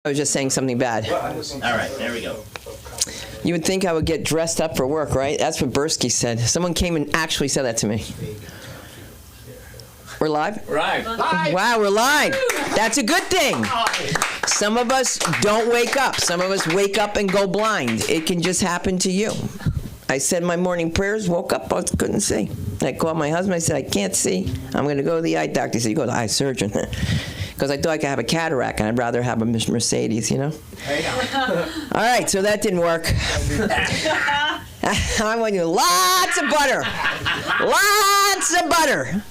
I was just saying something bad. All right, there we go. You would think I would get dressed up for work, right? That's what Bursky said. Someone came and actually said that to me. We're live? Right. Wow, we're live. That's a good thing. Some of us don't wake up. Some of us wake up and go blind. It can just happen to you. I said my morning prayers, woke up, I couldn't see. I called my husband, I said, I can't see. I'm going to go to the eye doctor. He said, you go to the eye surgeon. Because I thought I could have a cataract, and I'd rather have a Mercedes, you know? All right, so that didn't work. I want you lots of butter. Lots of butter.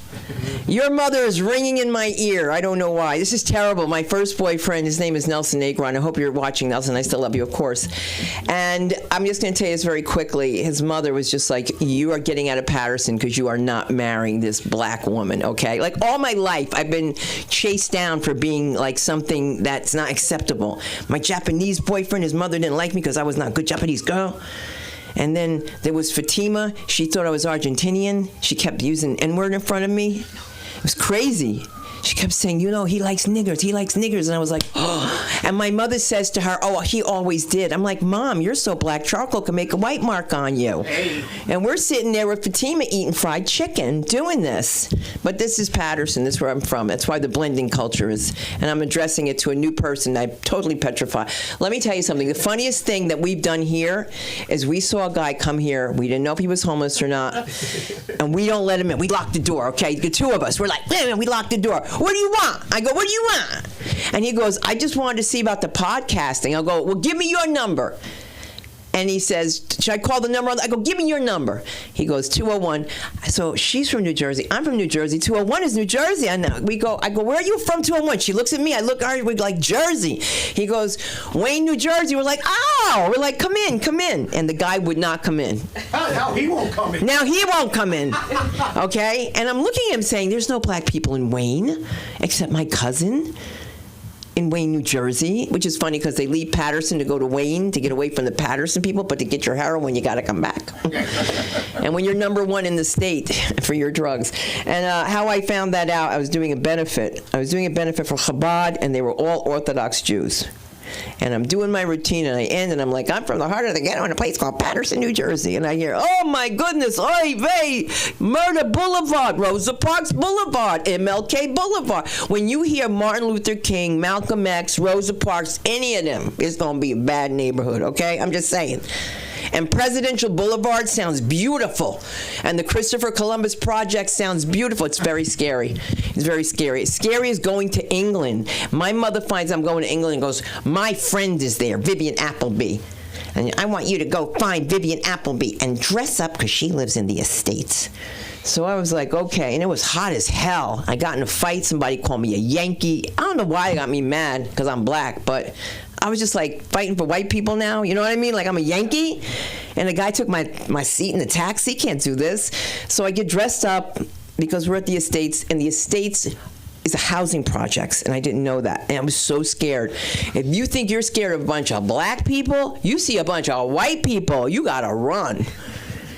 Your mother is ringing in my ear. I don't know why. This is terrible. My first boyfriend, his name is Nelson Agron. I hope you're watching, Nelson. I still love you, of course. And I'm just going to tell you this very quickly. His mother was just like, you are getting out of Patterson because you are not marrying this black woman, okay? Like, all my life, I've been chased down for being like something that's not acceptable. My Japanese boyfriend, his mother didn't like me because I was not a good Japanese girl. And then there was Fatima. She thought I was Argentinian. She kept using N-word in front of me. It was crazy. She kept saying, you know, he likes niggers. He likes niggers. And I was like, oh. And my mother says to her, oh, he always did. I'm like, Mom, you're so black, charcoal can make a white mark on you. Hey. And we're sitting there with Fatima eating fried chicken, doing this. But this is Patterson. This is where I'm from. That's why the blending culture is. And I'm addressing it to a new person. I'm totally petrified. Let me tell you something. The funniest thing that we've done here is we saw a guy come here. We didn't know if he was homeless or not. And we don't let him in. We locked the door, okay? The two of us. We're like, we locked the door. What do you want? I go, what do you want? And he goes, I just wanted to see about the podcasting. I'll go, well, give me your number. And he says, should I call the number? I go, give me your number. He goes, 201. So she's from New Jersey. I'm from New Jersey. 201 is New Jersey. And I go, where are you from, 201? She looks at me. I look at her. We're like, Jersey. He goes, Wayne, New Jersey. We're like, oh. We're like, come in, come in. And the guy would not come in. Now he won't come in. Now he won't come in. Okay? And I'm looking at him saying, there's no black people in Wayne except my cousin in Wayne, New Jersey, which is funny because they leave Patterson to go to Wayne to get away from the Patterson people, but to get your heroin, you got to come back. And when you're number one in the state for your drugs. And how I found that out, I was doing a benefit. I was doing a benefit for Chabad, and they were all Orthodox Jews. And I'm doing my routine, and I end, and I'm like, I'm from the heart of the ghetto in a place called Patterson, New Jersey. And I hear, oh, my goodness, oy vey, Murder Boulevard, Rosa Parks Boulevard, MLK Boulevard. When you hear Martin Luther King, Malcolm X, Rosa Parks, any of them, it's going to be a bad neighborhood, okay? I'm just saying. And Presidential Boulevard sounds beautiful. And the Christopher Columbus Project sounds beautiful. It's very scary. It's very scary. It's scary as going to England. My mother finds I'm going to England and goes, my friend is there, Vivian Appleby. And I want you to go find Vivian Appleby and dress up because she lives in the estates. So I was like, okay, and it was hot as hell. I got in a fight. Somebody called me a Yankee. I don't know why they got me mad because I'm black, but I was just like fighting for white people now. You know what I mean? Like I'm a Yankee. And the guy took my seat in the taxi. Can't do this. So I get dressed up because we're at the estates, and the estates is a housing projects, and I didn't know that. And I was so scared. If you think you're scared of a bunch of black people, you see a bunch of white people, you gotta run.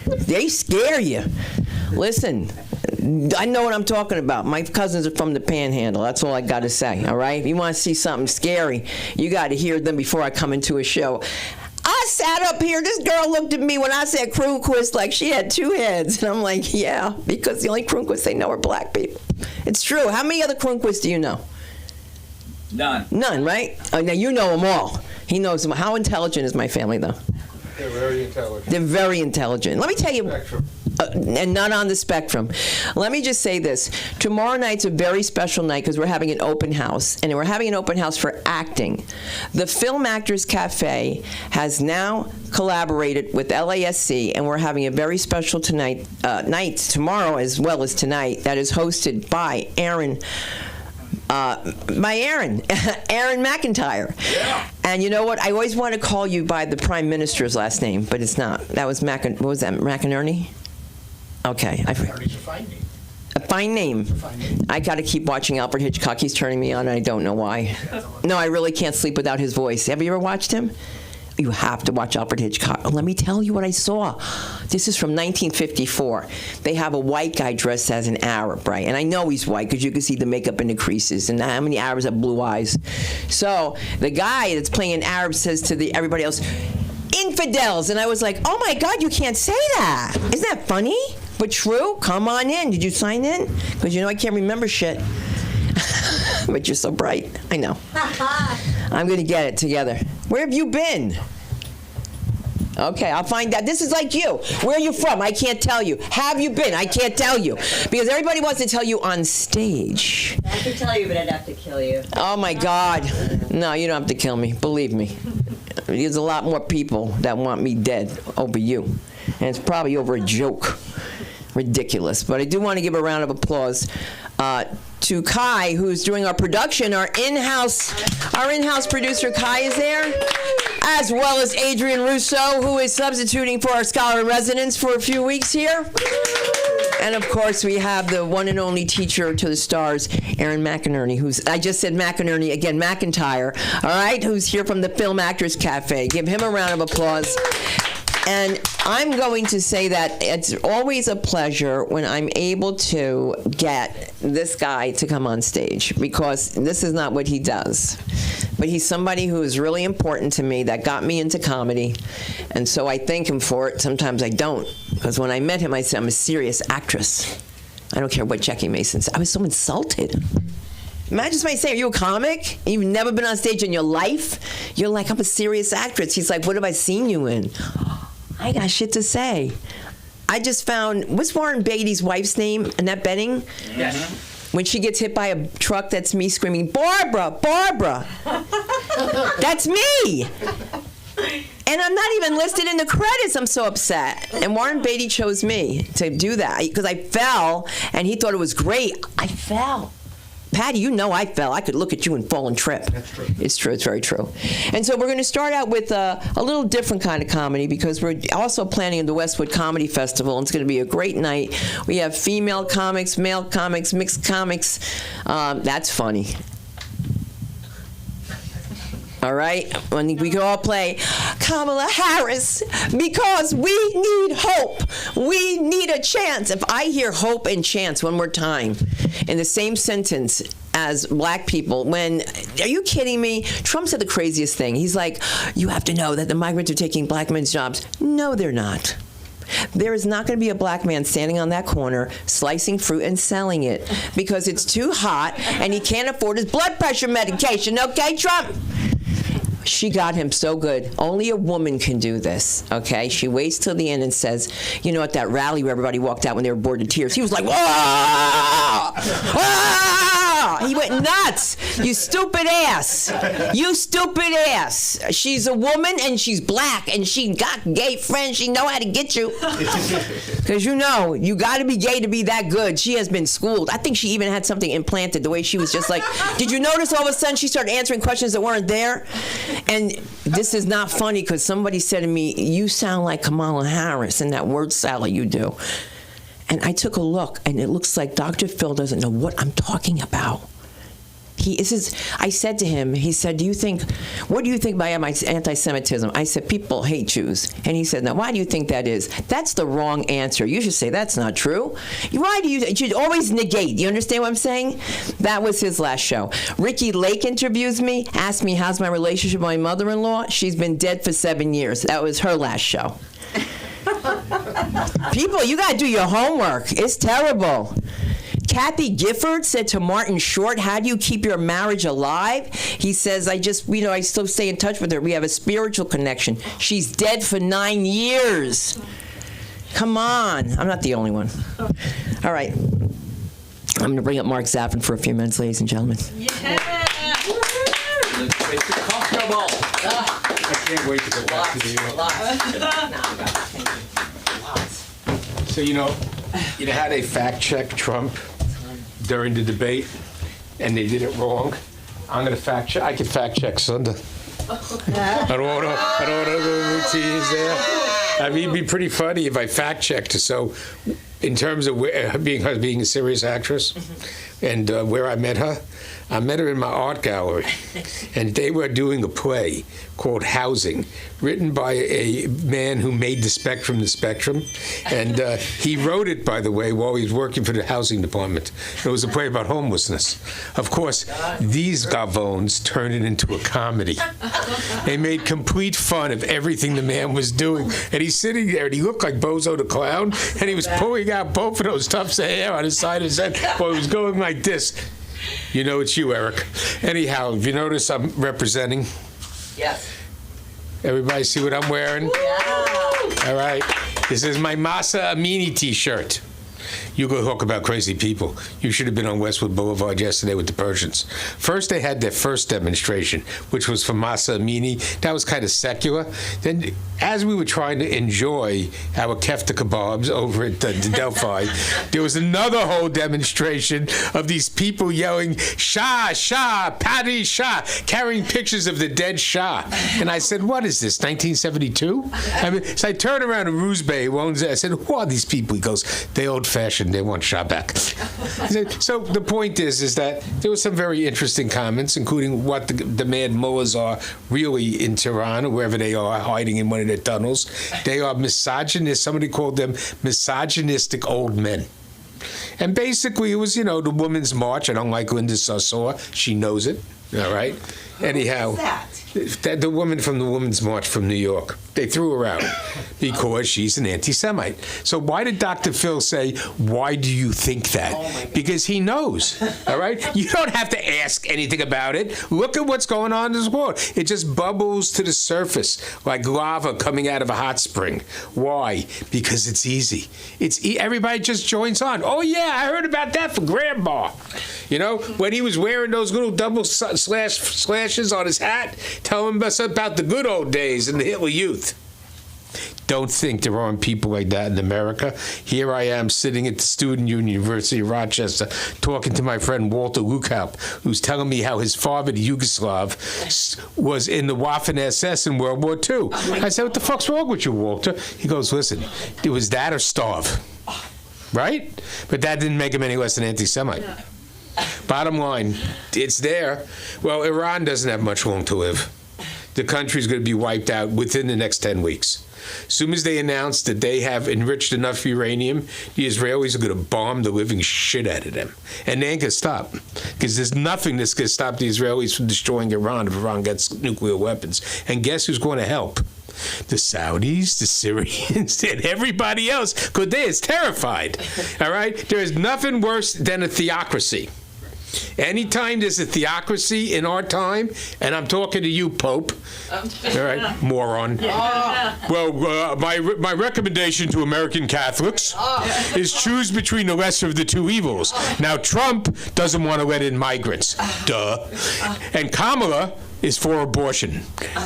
They scare you. Listen, I know what I'm talking about. My cousins are from the Panhandle. That's all I got to say, all right? If you want to see something scary, you got to hear them before I come into a show. I sat up here. This girl looked at me when I said Kroonquist like she had two heads. And I'm like, yeah, because the only Kroonquists they know are black people. It's true. How many other Kroonquists do you know? None. None, right? Now, you know them all. He knows them. How intelligent is my family, though? They're very intelligent. They're very intelligent. Let me tell you, and not on the spectrum. Let me just say this. Tomorrow night's a very special night because we're having an open house, and we're having an open house for acting. The Film Actors Cafe has now collaborated with LASC, and we're having a very special night tomorrow as well as tonight that is hosted by Aaron McIntyre. Yeah. And you know what? I always want to call you by the Prime Minister's last name, but it's not. That was what was that, McInerney? Okay. McInerney's a fine name. A fine name. I got to keep watching Alfred Hitchcock. He's turning me on, and I don't know why. No, I really can't sleep without his voice. Have you ever watched him? You have to watch Alfred Hitchcock. Let me tell you what I saw. This is from 1954. They have a white guy dressed as an Arab, right? And I know he's white because you can see the makeup in the creases. And how many Arabs have blue eyes? So the guy that's playing an Arab says to everybody else, infidels. And I was like, oh my God, you can't say that. Isn't that funny? But true? Come on in. Did you sign in? Because you know I can't remember shit. But you're so bright. I know. I'm going to get it together. Where have you been? Okay, I'll find out. This is like you. Where are you from? I can't tell you. Have you been? I can't tell you. Because everybody wants to tell you on stage. I could tell you, but I'd have to kill you. Oh, my God. No, you don't have to kill me. Believe me. There's a lot more people that want me dead over you. And it's probably over a joke. Ridiculous. But I do want to give a round of applause to Kai, who's doing our production. Our in-house producer, Kai, is there, as well as Adrian Russo, who is substituting for our scholar in residence for a few weeks here. And of course, we have the one and only teacher to the stars, Aaron McInerney, who's, I just said McInerney, again, McIntyre, all right, who's here from the Film Actors Cafe. Give him a round of applause. And I'm going to say that it's always a pleasure when I'm able to get this guy to come on stage, because this is not what he does. But he's somebody who is really important to me, that got me into comedy. And so I thank him for it. Sometimes I don't. Because when I met him, I said, I'm a serious actress. I don't care what Jackie Mason said. I was so insulted. Imagine somebody saying, are you a comic? You've never been on stage in your life? You're like, I'm a serious actress. He's like, what have I seen you in? I got shit to say. I just found, what's Warren Beatty's wife's name? Annette Bening? Yes. When she gets hit by a truck, that's me screaming, Barbara, Barbara. That's me. And I'm not even listed in the credits. I'm so upset. And Warren Beatty chose me to do that because I fell, and he thought it was great. I fell. Patty, you know I fell. I could look at you and fall and trip. That's true. It's true. It's very true. And so we're going to start out with a little different kind of comedy, because we're also planning the Westwood Comedy Festival, and it's going to be a great night. We have female comics, male comics, mixed comics. That's funny. All right? We can all play Kamala Harris, because we need hope. We need a chance. If I hear hope and chance one more time in the same sentence as black people, are you kidding me? Trump said the craziest thing. He's like, you have to know that the migrants are taking black men's jobs. No, they're not. There is not going to be a black man standing on that corner slicing fruit and selling it because it's too hot and he can't afford his blood pressure medication. Okay, Trump? She got him so good. Only a woman can do this, okay? She waits till the end and says, you know, at that rally where everybody walked out when they were bored to tears, he was like, whoa! Ah! He went nuts. You stupid ass. You stupid ass. She's a woman and she's black and she got gay friends. She know how to get you. Because you know, you got to be gay to be that good. She has been schooled. I think she even had something implanted, the way she was just like, did you notice all of a sudden she started answering questions that weren't there? And this is not funny because somebody said to me, you sound like Kamala Harris in that word salad you do. And I took a look, and it looks like Dr. Phil doesn't know what I'm talking about. I said to him, he said, what do you think about anti-Semitism? I said, people hate Jews. And he said, now, why do you think that is? That's the wrong answer. You should say, that's not true. You should always negate. You understand what I'm saying? That was his last show. Ricky Lake interviews me, asked me, how's my relationship with my mother-in-law? She's been dead for 7 years. That was her last show. People, you got to do your homework. It's terrible. Kathy Gifford said to Martin Short, how do you keep your marriage alive? He says, I still stay in touch with her. We have a spiritual connection. She's dead for 9 years. Come on. I'm not the only one. All right. I'm going to bring up Mark Zaffin for a few minutes, ladies and gentlemen. Yeah. It's comfortable. I can't wait to go back to the US. So, you know how they fact-check Trump during the debate, and they did it wrong? I'm going to fact-check. I could fact-check Sunday. I don't want to routines there. I mean, it'd be pretty funny if I fact-checked. So, in terms of being a serious actress and where I met her, I met her in my art gallery, and they were doing a play called Housing, written by a man who made the Spectrum, and he wrote it, by the way, while he was working for the housing department. It was a play about homelessness. Of course, these gavones turned it into a comedy. They made complete fun of everything the man was doing, and he's sitting there, and he looked like Bozo the Clown, and he was pulling out both of those tufts of hair on his side of his head while he was going like this. You know it's you, Eric. Anyhow, if you notice, I'm representing. Yes. Everybody see what I'm wearing? Yeah. All right. This is my Masa Amini T-shirt. You go talk about crazy people. You should have been on Westwood Boulevard yesterday with the Persians. First, they had their first demonstration, which was for Masa Amini. That was kind of secular. Then, as we were trying to enjoy our kefta kebabs over at Delphi, there was another whole demonstration of these people yelling, Shah, Shah, Paddy Shah, carrying pictures of the dead Shah. And I said, what is this, 1972? I mean, so I turned around to Roosbay, I said, who are these people? He goes, they old-fashioned, they want Shah back. So the point is that there were some very interesting comments, including what the mad mullahs are really in Tehran, or wherever they are, hiding in one of their tunnels. They are misogynist. Somebody called them misogynistic old men. And basically, it was, the Women's March. I don't like Linda Sarsour. She knows it. All right? Anyhow, the woman from the Women's March from New York, they threw her out because she's an anti-Semite. So why did Dr. Phil say, why do you think that? Because he knows, all right? You don't have to ask anything about it. Look at what's going on in this world. It just bubbles to the surface like lava coming out of a hot spring. Why? Because it's easy. Everybody just joins on. Oh, yeah, I heard about that from Grandma. When he was wearing those little double slashes on his hat, telling us about the good old days and the Hitler Youth. Don't think there aren't people like that in America. Here I am sitting at the Student Union, University of Rochester, talking to my friend Walter Lukaup, who's telling me how his father, the Yugoslav, was in the Waffen-SS in World War II. I said, what the fuck's wrong with you, Walter? He goes, listen, it was that or starve. Right? But that didn't make him any less an anti-Semite. Bottom line, it's there. Well, Iran doesn't have much long to live. The country's going to be wiped out within the next 10 weeks. As soon as they announce that they have enriched enough uranium, the Israelis are going to bomb the living shit out of them. And they ain't going to stop. Because there's nothing that's going to stop the Israelis from destroying Iran if Iran gets nuclear weapons. And guess who's going to help? The Saudis, the Syrians, and everybody else. Because they is terrified. All right? There is nothing worse than a theocracy. Anytime there's a theocracy in our time, and I'm talking to you, Pope, all right, moron. Well, my recommendation to American Catholics is choose between the lesser of the two evils. Now, Trump doesn't want to let in migrants. Duh. And Kamala is for abortion.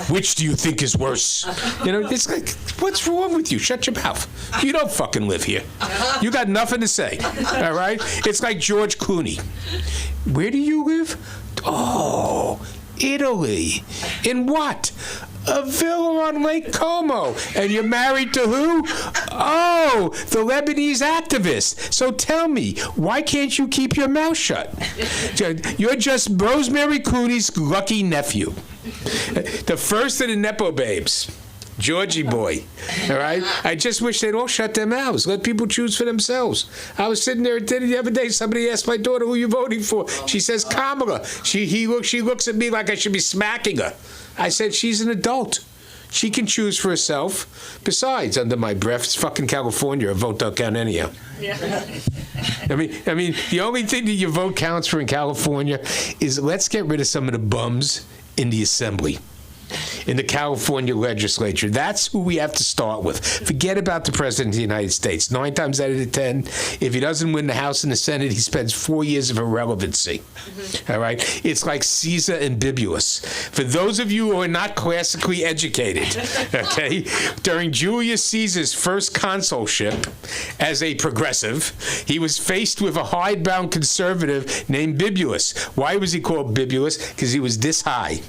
Which do you think is worse? It's like, what's wrong with you? Shut your mouth. You don't fucking live here. You got nothing to say. All right? It's like George Clooney. Where do you live? Oh, Italy. In what? A villa on Lake Como. And you're married to who? Oh, the Lebanese activist. So tell me, why can't you keep your mouth shut? You're just Rosemary Clooney's lucky nephew. The first of the Nepo babes. Georgie boy, all right? I just wish they'd all shut their mouths. Let people choose for themselves. I was sitting there at dinner the other day. Somebody asked my daughter, who you voting for? She says, Kamala. She looks at me like I should be smacking her. I said, she's an adult. She can choose for herself. Besides, under my breath, it's fucking California. A vote don't count anyhow. Yeah. I mean, the only thing that your vote counts for in California is let's get rid of some of the bums in the assembly. In the California legislature. That's who we have to start with. Forget about the President of the United States. 9 times out of 10, if he doesn't win the House and the Senate, he spends 4 years of irrelevancy. All right? It's like Caesar and Bibulus. For those of you who are not classically educated, okay, during Julius Caesar's first consulship as a progressive, he was faced with a hidebound conservative named Bibulus. Why was he called Bibulus? Because he was this high.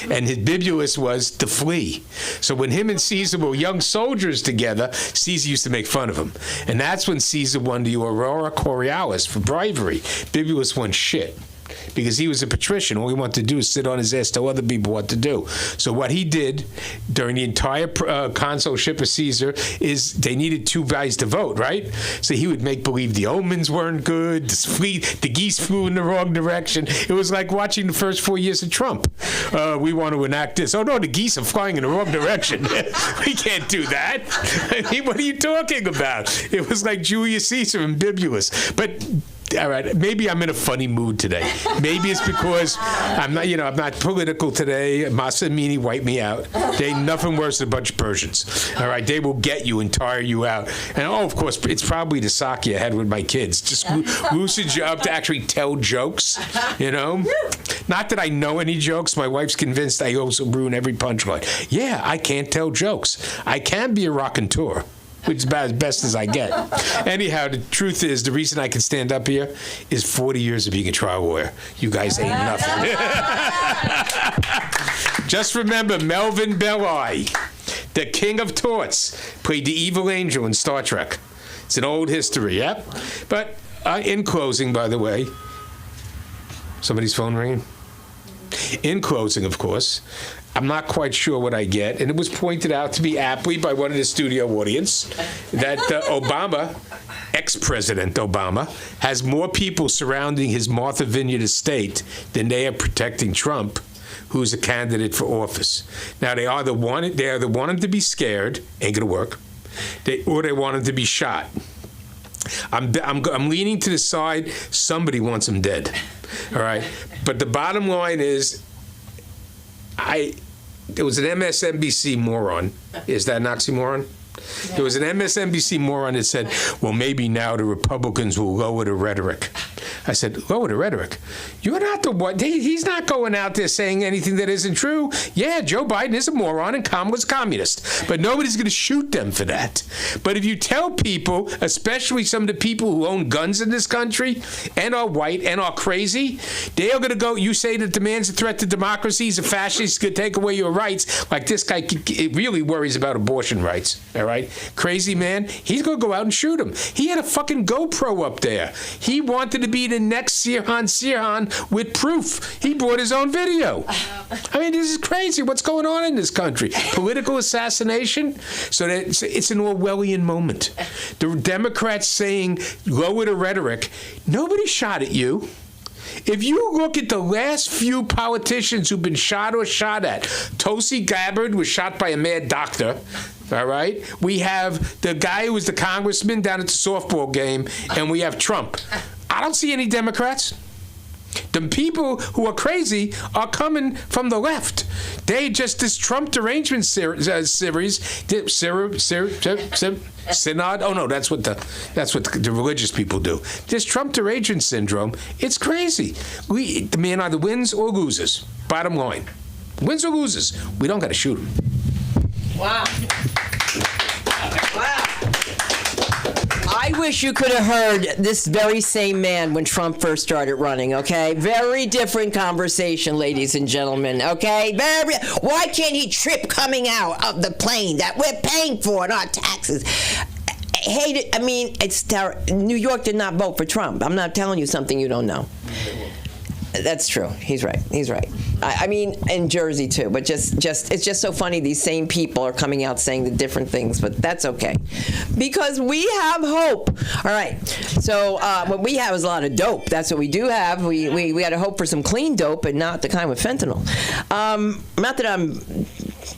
And his Bibulus was to flee. So when him and Caesar were young soldiers together, Caesar used to make fun of him. And that's when Caesar won the Aurora Borealis for bravery. Bibulus won shit. because he was a patrician. All he wanted to do is sit on his ass, tell other people what to do. So what he did during the entire consulship of Caesar is they needed 2 guys to vote, right? So he would make believe the omens weren't good, the geese flew in the wrong direction. It was like watching the first 4 years of Trump. We want to enact this. Oh no, the geese are flying in the wrong direction. We can't do that. I mean, what are you talking about? It was like Julius Caesar and Bibulus. But all right, maybe I'm in a funny mood today. Maybe it's because I'm not political today. Massa Amini wiped me out. They ain't nothing worse than a bunch of Persians. All right, they will get you and tire you out. And of course, it's probably the sake I had with my kids. Just loosens you up to actually tell jokes, Not that I know any jokes. My wife's convinced I also ruin every punchline. Yeah, I can't tell jokes. I can be a raconteur, which is about as best as I get. Anyhow, the truth is, the reason I can stand up here is 40 years of being a trial lawyer. You guys ain't nothing. Just remember, Melvin Belli, the king of torts, played the evil angel in Star Trek. It's an old history, yep. But in closing, by the way, somebody's phone ringing? In closing, of course, I'm not quite sure what I get, and it was pointed out to me aptly by one of the studio audience that Obama, ex-President Obama, has more people surrounding his Martha Vineyard estate than they are protecting Trump, who's a candidate for office. Now they either want him to be scared, ain't gonna work, or they want him to be shot. I'm leaning to the side somebody wants him dead. All right, but the bottom line is, there was an MSNBC moron. Is that an oxymoron? Yeah. There was an MSNBC moron that said, well, maybe now the Republicans will lower the rhetoric. I said, lower the rhetoric? You're not the one. He's not going out there saying anything that isn't true. Yeah, Joe Biden is a moron and Kamala's communist, but nobody's going to shoot them for that. But if you tell people, especially some of the people who own guns in this country and are white and are crazy, they are going to go, you say that the man's a threat to democracy, he's a fascist, he's going to take away your rights, like this guy really worries about abortion rights, all right? Crazy man, he's going to go out and shoot him. He had a fucking GoPro up there. He wanted to be the next Sirhan with proof. He brought his own video. I mean, this is crazy. What's going on in this country? Political assassination? So that it's an Orwellian moment. The Democrats saying, lower the rhetoric. Nobody shot at you. If you look at the last few politicians who've been shot or shot at, Tulsi Gabbard was shot by a mad doctor. All right? We have the guy who was the congressman down at the softball game, and we have Trump. I don't see any Democrats. The people who are crazy are coming from the left. They just, this Trump derangement series, synod. Oh no, that's what the religious people do. This Trump derangement syndrome. It's crazy. The man either wins or loses. Bottom line, wins or loses. We don't got to shoot him. Wow. Wow. I wish you could have heard this very same man when Trump first started running, okay? Very different conversation, ladies and gentlemen, okay? Why can't he trip coming out of the plane that we're paying for in our taxes? New York did not vote for Trump. I'm not telling you something you don't know. That's true. He's right. I mean, in Jersey too. But it's just so funny. These same people are coming out saying the different things. But that's okay, because we have hope. All right. So what we have is a lot of dope. That's what we do have. We had a hope for some clean dope, and not the kind with fentanyl. Not that I'm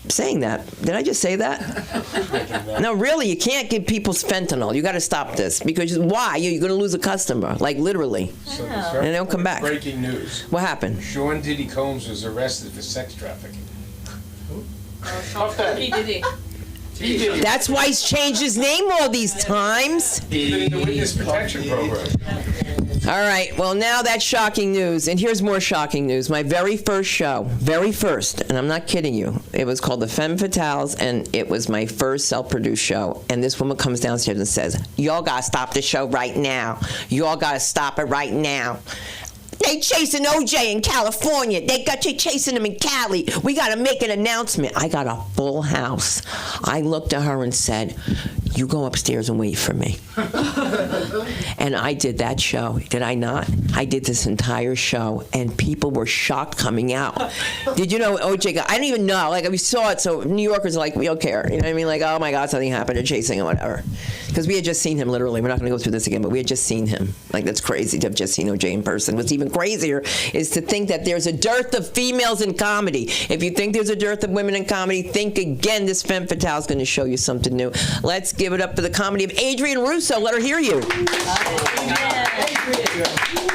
saying that. Did I just say that? No, really. You can't give people fentanyl. You got to stop this, because why? You're going to lose a customer, like literally, and they don't come back. Breaking news. What happened? Sean Diddy Combs was arrested for sex trafficking. He did. That's why he's changed his name all these times. He's been in the witness protection program. All right, well, now that's shocking news. And here's more shocking news. My very first, and I'm not kidding you, it was called The Femme Fatales, and it was my first self-produced show. And this woman comes downstairs and says, y'all got to stop the show right now. Y'all got to stop it right now. They chasing OJ in California. They got you chasing him in Cali. We got to make an announcement. I got a full house. I looked at her and said, you go upstairs and wait for me. And I did that show. Did I not? I did this entire show, and people were shocked coming out. Did you know OJ got, I didn't even know. Like, we saw it, so New Yorkers are like, we don't care. You know what I mean? Like, oh my God, something happened to chasing or whatever. Because we had just seen him, literally. We're not going to go through this again, but we had just seen him. Like, that's crazy to have just seen OJ in person. What's even crazier is to think that there's a dearth of females in comedy. If you think there's a dearth of women in comedy, think again. This femme fatale is going to show you something new. Let's give it up for the comedy of Adrienne Russo. Let her hear you.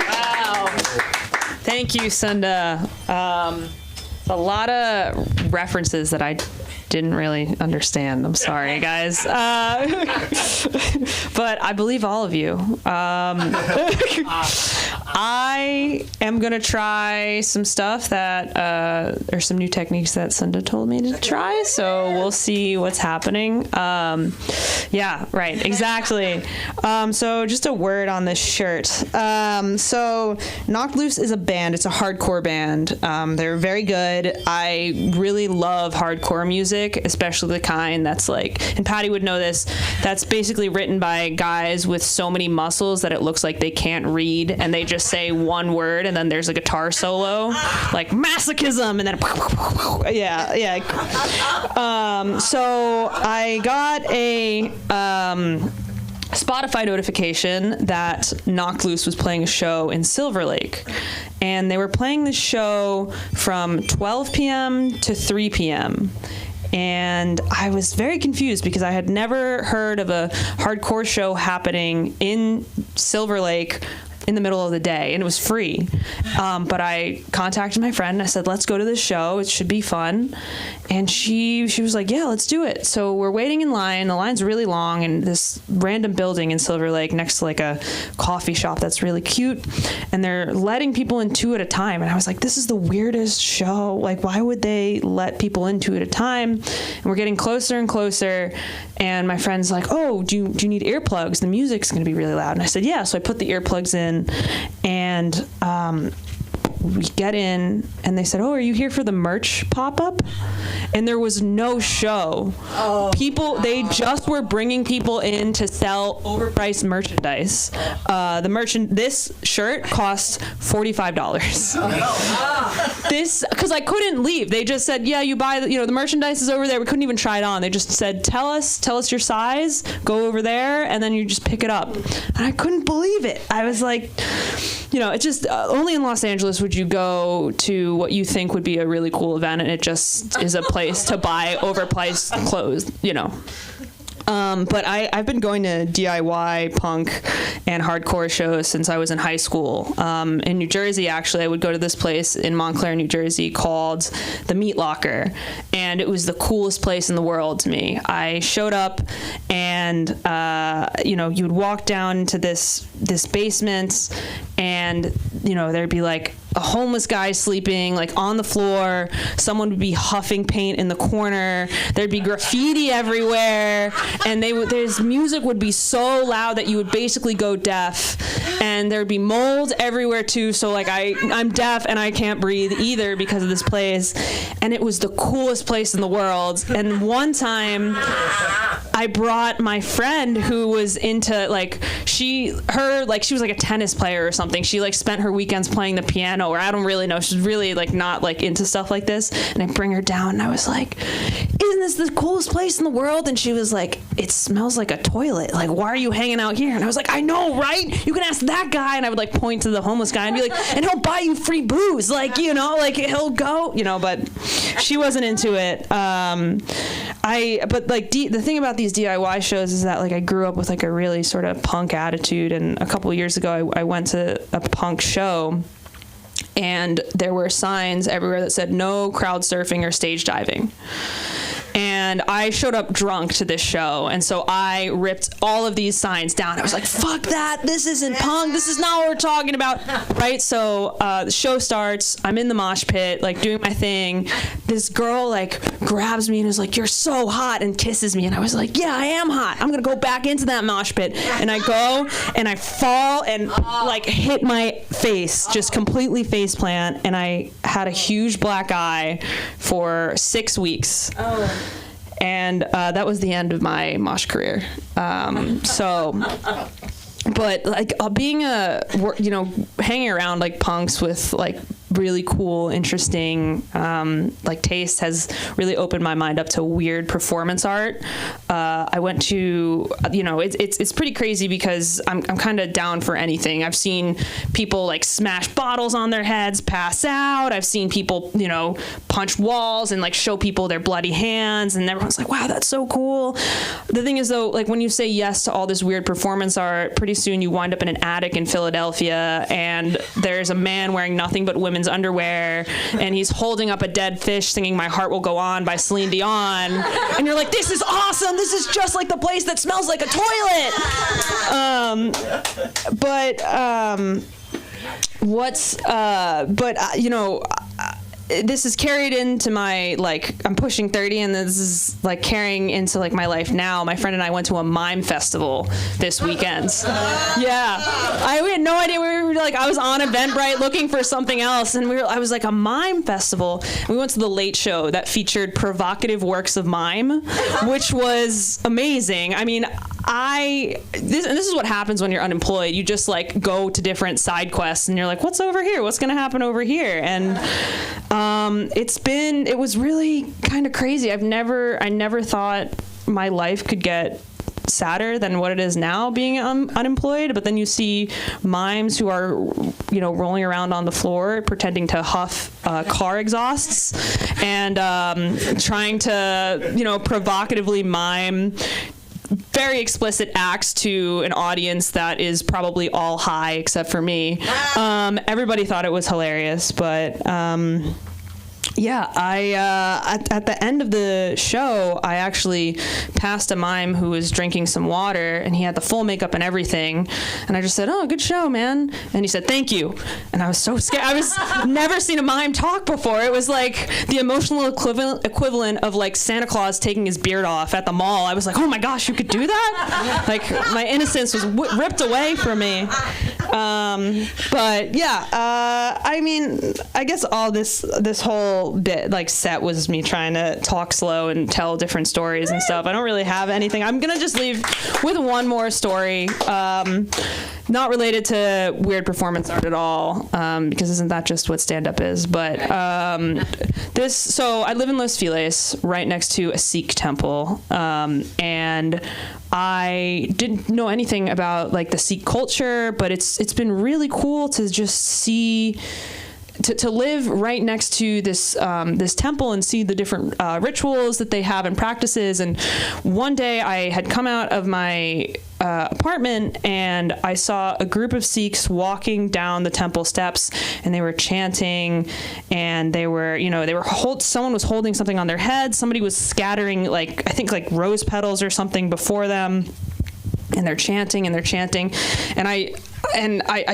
Wow. Thank you, Sunda. A lot of references that I didn't really understand. I'm sorry, guys. But I believe all of you. I am going to try some stuff that, or some new techniques that Sunda told me to try, so we'll see what's happening. Yeah, right, exactly. So just a word on this shirt. So Knocked Loose is a band. It's a hardcore band. They're very good. I really love hardcore music, especially the kind that's like, and Patty would know this, that's basically written by guys with so many muscles that it looks like they can't read, and they just say one word and then there's a guitar solo, like masochism, and then yeah. So I got a Spotify notification that Knocked Loose was playing a show in Silver Lake, and they were playing the show from 12 p.m. to 3 p.m. And I was very confused because I had never heard of a hardcore show happening in Silver Lake in the middle of the day, and it was free. But I contacted my friend and I said, let's go to this show. It should be fun. And she was like, yeah, let's do it. So we're waiting in line. The line's really long in this random building in Silver Lake next to like a coffee shop that's really cute. And they're letting people in 2 at a time. And I was like, this is the weirdest show. Like, why would they let people in 2 at a time? And we're getting closer and closer. And my friend's like, oh, do you need earplugs? The music's going to be really loud. And I said, yeah. So I put the earplugs in, and we get in, and they said, oh, are you here for the merch pop-up? And there was no show. They just were bringing people in to sell overpriced merchandise. This shirt cost $45. Because I couldn't leave. They just said, yeah, you buy, the merchandise is over there. We couldn't even try it on. They just said, tell us your size, go over there, and then you just pick it up. And I couldn't believe it. I was like, it's just only in Los Angeles would you go to what you think would be a really cool event, and it just is a place to buy overpriced clothes, But I've been going to DIY punk and hardcore shows since I was in high school. In New Jersey, actually, I would go to this place in Montclair, New Jersey called the Meat Locker, and it was the coolest place in the world to me. I showed up, and you would walk down into this basement, and there'd be like a homeless guy sleeping like on the floor. Someone would be huffing paint in the corner. There'd be graffiti everywhere, and this music would be so loud that you would basically go deaf. And there'd be mold everywhere too. So like I'm deaf and I can't breathe either because of this place. And it was the coolest place in the world. And one time, I brought my friend who was into she was like a tennis player or something. She like spent her weekends playing the piano, or I don't really know. She's really like not like into stuff like this. And I bring her down, and I was like, "Isn't this the coolest place in the world?" And she was like, "It smells like a toilet. Like, why are you hanging out here?" And I was like, "I know, right? You can ask that guy." And I would like point to the homeless guy and be like, "And he'll buy you free booze. Like, like he'll go, But she wasn't into it. The thing about these DIY shows is that like I grew up with like a really sort of punk attitude, and a couple of years ago I went to a punk show, and there were signs everywhere that said no crowd surfing or stage diving. And and I showed up drunk to this show, and so I ripped all of these signs down. I was like, fuck that, this isn't punk, this is not what we're talking about, right? So the show starts, I'm in the mosh pit, like doing my thing. This girl like grabs me and is like, you're so hot, and kisses me, and I was like, yeah, I am hot, I'm gonna go back into that mosh pit. And I go and I fall and like hit my face, just completely face plant, and I had a huge black eye for 6 weeks. And that was the end of my mosh career. But like being hanging around like punks with like really cool, interesting like taste has really opened my mind up to weird performance art. I went to, it's pretty crazy because I'm kind of down for anything. I've seen people like smash bottles on their heads, pass out. I've seen people, punch walls and like show people their bloody hands, and everyone's like, wow, that's so cool. The thing is though, like when you say yes to all this weird performance art, pretty soon you wind up in an attic in Philadelphia, and there's a man wearing nothing but women's underwear, and he's holding up a dead fish singing "My Heart Will Go On" by Celine Dion, and you're like, this is awesome, this is just like the place that smells like a toilet. This is carried into my, like, I'm pushing 30, and this is like carrying into like my life now. My friend and I went to a mime festival this weekend. Yeah, we had no idea. We were like, I was on Eventbrite looking for something else, and I was like, a mime festival. And we went to the Late Show that featured provocative works of mime, which was amazing. I mean, this is what happens when you're unemployed. You just like go to different side quests, and you're like, what's over here? What's gonna happen over here? And it was really kind of crazy. I never thought my life could get sadder than what it is now being unemployed. But then you see mimes who are, rolling around on the floor pretending to huff car exhausts and trying to, provocatively mime very explicit acts to an audience that is probably all high except for me. Everybody thought it was hilarious, but at the end of the show, I actually passed a mime who was drinking some water, and he had the full makeup and everything, and I just said, "Oh, good show, man," and he said, "Thank you," and I was so scared. I was never seen a mime talk before. It was like the emotional equivalent of like Santa Claus taking his beard off at the mall. I was like, oh my gosh, you could do that? Like my innocence was ripped away from me. I mean, I guess all this whole bit like set was me trying to talk slow and tell different stories and stuff. I don't really have anything. I'm gonna just leave with one more story, not related to weird performance art at all, because isn't that just what stand-up is? But so I live in Los Feliz, right next to a Sikh temple, and I didn't know anything about like the Sikh culture, but it's been really cool to just see. To live right next to this temple and see the different rituals that they have and practices. And one day I had come out of my apartment, and I saw a group of Sikhs walking down the temple steps, and they were chanting, and they were someone was holding something on their head. Somebody was scattering I think rose petals or something before them. And they're chanting, and I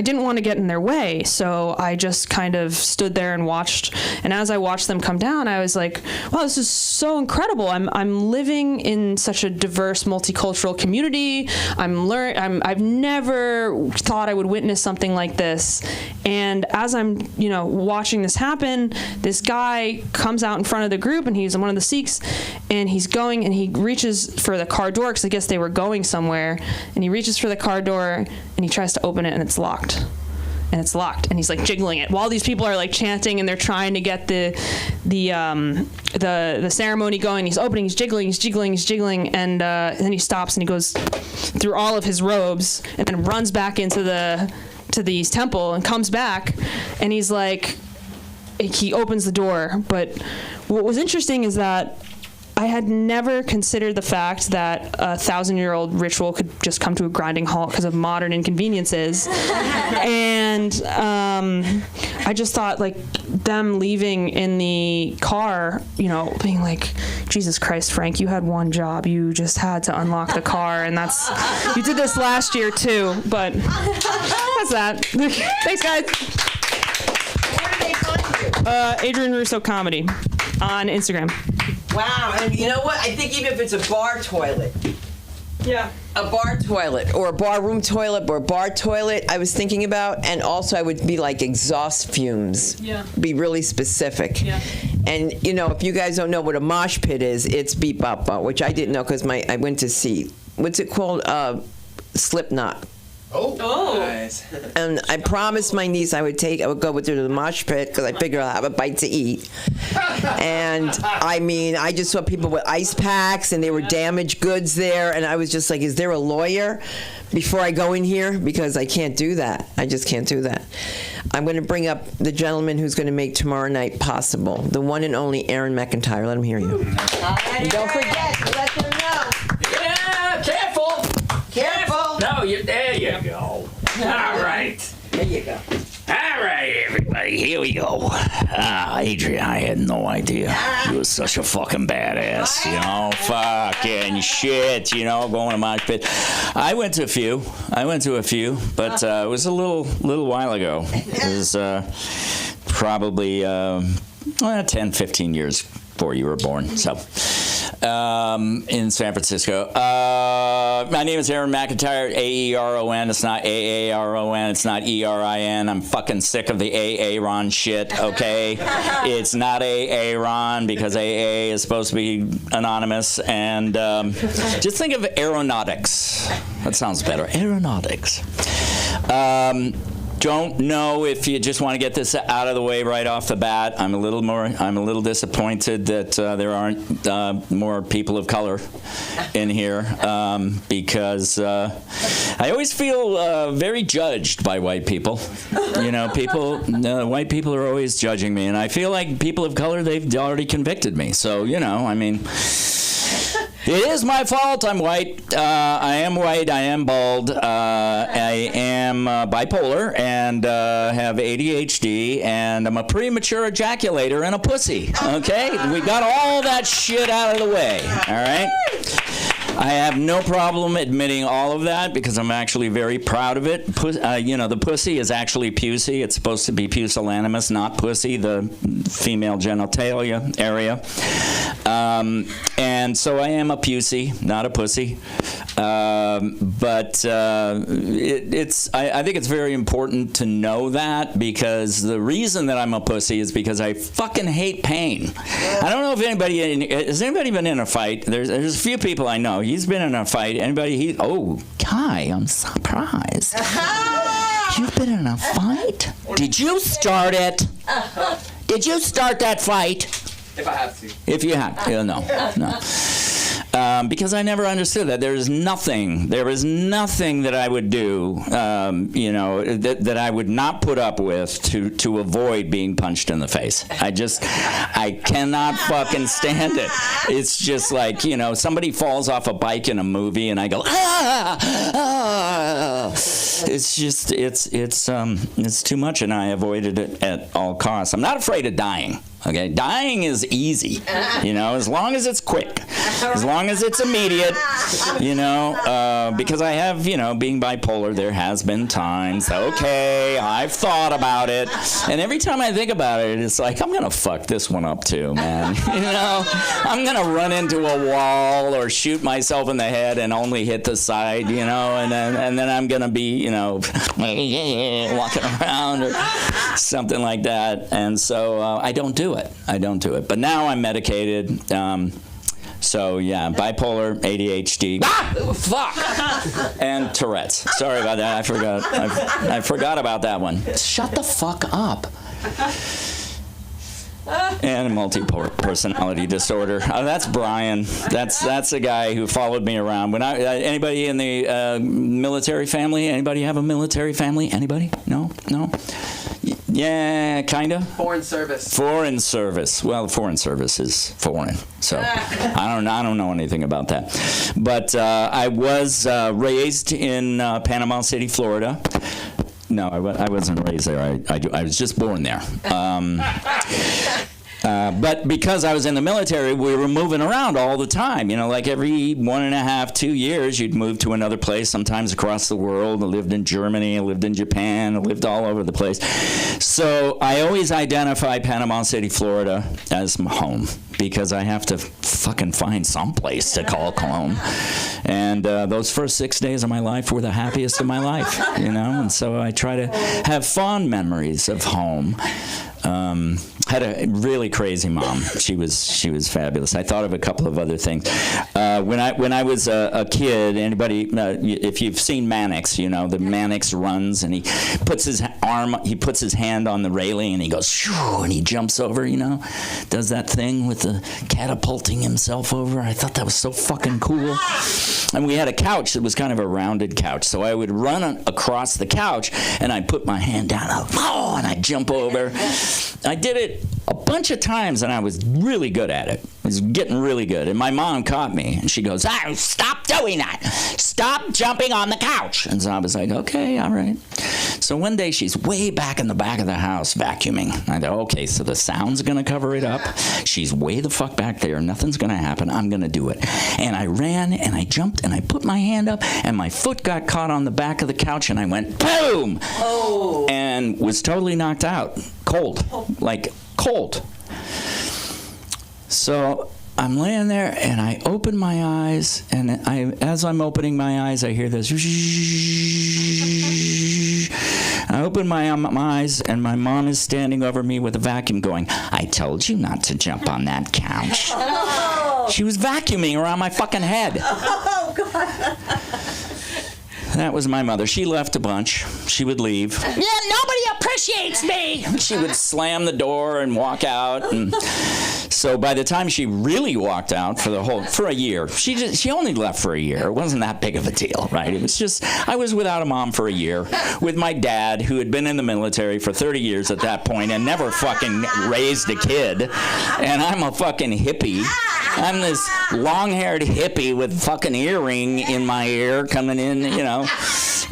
didn't want to get in their way, so I just kind of stood there and watched. And as I watched them come down, I was like, wow, this is so incredible. I'm living in such a diverse, multicultural community. I've never thought I would witness something like this. And as I'm, watching this happen, this guy comes out in front of the group, and he's one of the Sikhs, and he's going, and he reaches for the car door, because I guess they were going somewhere, and he reaches for the car door, and he tries to open it, and it's locked. And he's like jiggling it while these people are like chanting, and they're trying to get the ceremony going. He's opening, he's jiggling, and then he stops, and he goes through all of his robes, and then runs back into the temple, and comes back, and he's like, he opens the door. But what was interesting is that I had never considered the fact that a 1,000-year-old ritual could just come to a grinding halt because of modern inconveniences. And I just thought, like, them leaving in the car, you know, being like, Jesus Christ, Frank, you had one job. You just had to unlock the car, and you did this last year too, but that's that. Thanks, guys. Where do they find you? Adrian Russo Comedy on Instagram. Wow, and you know what? I think even if it's a bar toilet, Yeah. A bar toilet or a bar room toilet or a bar toilet I was thinking about, and also I would be like exhaust fumes. Yeah. Be really specific. Yeah. And you know, if you guys don't know what a mosh pit is, it's beep bop bop, which I didn't know because I went to see, what's it called? Slipknot. Oh. Nice. And I promised my niece I would go with her to the mosh pit because I figured I'll have a bite to eat. And I mean, I just saw people with ice packs and they were damaged goods there. And I was just like, is there a lawyer before I go in here? Because I can't do that. I just can't do that. I'm going to bring up the gentleman who's going to make tomorrow night possible. The one and only Aaron McIntyre. Let him hear you. and don't forget, let them know. Yeah, careful. Careful. No, there you go. All right. There you go. All right, everybody, here we go. Adrian, I had no idea. You were such a fucking badass, you know? Fucking shit, you know, going to mosh pit. I went to a few, but it was a little while ago. It was probably 10, 15 years before you were born, so. In San Francisco. My name is Aaron McIntyre, A-E-R-O-N. It's not A-A-R-O-N. It's not E-R-I-N. I'm fucking sick of the A-A-Ron shit, okay? It's not A-A-Ron because A-A is supposed to be anonymous. And just think of aeronautics. That sounds better. Aeronautics. Don't know if you just want to get this out of the way right off the bat. I'm a little disappointed that there aren't more people of color in here because I always feel very judged by white people. You know, white people are always judging me, and I feel like people of color, they've already convicted me. So, you know, I mean, it is my fault. I'm white. I am white. I am bald. I am bipolar and have ADHD. And I'm a premature ejaculator and a pussy. Okay? We got all that shit out of the way. All right? I have no problem admitting all of that because I'm actually very proud of it. You know, the pussy is actually pussy. It's supposed to be pusillanimous, not pussy, the female genitalia area. And so I am a pussy, not a pussy. But I think it's very important to know that because the reason that I'm a pussy is because I fucking hate pain. I don't know if has anybody been in a fight? There's a few people I know. He's been in a fight. Anybody? Oh, Kai, I'm surprised. You've been in a fight? Did you start it? Did you start that fight? If I have to. If you have, no. Because I never understood that. There is nothing that I would do, you know, that I would not put up with to avoid being punched in the face. I cannot fucking stand it. It's just like, you know, somebody falls off a bike in a movie and I go, ah! It's just, it's too much and I avoided it at all costs. I'm not afraid of dying. Okay, dying is easy, you know, as long as it's quick, as long as it's immediate, you know, because I have, you know, being bipolar, there has been times, okay, I've thought about it, and every time I think about it, it's like, I'm going to fuck this one up too, man, you know, I'm going to run into a wall or shoot myself in the head and only hit the side, you know, and then I'm going to be, you know, walking around or something like that, and so I don't do it. But now I'm medicated. So yeah, bipolar, ADHD, fuck, and Tourette's. Sorry about that. I forgot about that one. Shut the fuck up. And multi-personality disorder. That's Brian. That's a guy who followed me around. When anybody in the military family? Anybody have a military family? Anybody? No. Yeah, kind of. Foreign service. Foreign service. Well, foreign service is foreign, so I don't know anything about that. But I was raised in Panama City, Florida. No, I wasn't raised there. I was just born there. But because I was in the military, we were moving around all the time. You know, like every 1.5, 2 years, you'd move to another place, sometimes across the world. I lived in Germany, I lived in Japan, I lived all over the place. So I always identify Panama City, Florida as my home because I have to fucking find some place to call home. And those first 6 days of my life were the happiest of my life, you know? And so I try to have fond memories of home. Had a really crazy mom. She was fabulous. I thought of a couple of other things. When I was a kid, anybody, if you've seen Manic, you know the Manic runs and he puts his hand on the railing and he goes shoo, and he jumps over. You know, does that thing with the catapulting himself over. I thought that was so fucking cool. And we had a couch that was kind of a rounded couch, so I would run across the couch and I'd put my hand down, and I'd jump over. I did it a bunch of times, and I was really good at it. I was getting really good. And my mom caught me, and she goes, stop doing that. Stop jumping on the couch. And so I was like, okay, all right. So one day, she's way back in the back of the house vacuuming. I thought, okay, so the sound's going to cover it up. She's way the fuck back there. Nothing's going to happen. I'm going to do it. And I ran, and I jumped, and I put my hand up, and my foot got caught on the back of the couch, and I went, boom! Oh. And was totally knocked out. Cold. Like, cold. So I'm laying there and I open my eyes, and as I'm opening my eyes, I hear this. I open my eyes and my mom is standing over me with a vacuum going, I told you not to jump on that couch. Oh. She was vacuuming around my fucking head. Oh, God. That was my mother. She left a bunch. She would leave. Yeah, nobody appreciates me. She would slam the door and walk out. And so by the time she really walked out for a year, she only left for a year. It wasn't that big of a deal, right? It was just, I was without a mom for a year with my dad, who had been in the military for 30 years at that point and never fucking raised a kid. And I'm a fucking hippie. I'm this long-haired hippie with fucking earring in my ear coming in, you know.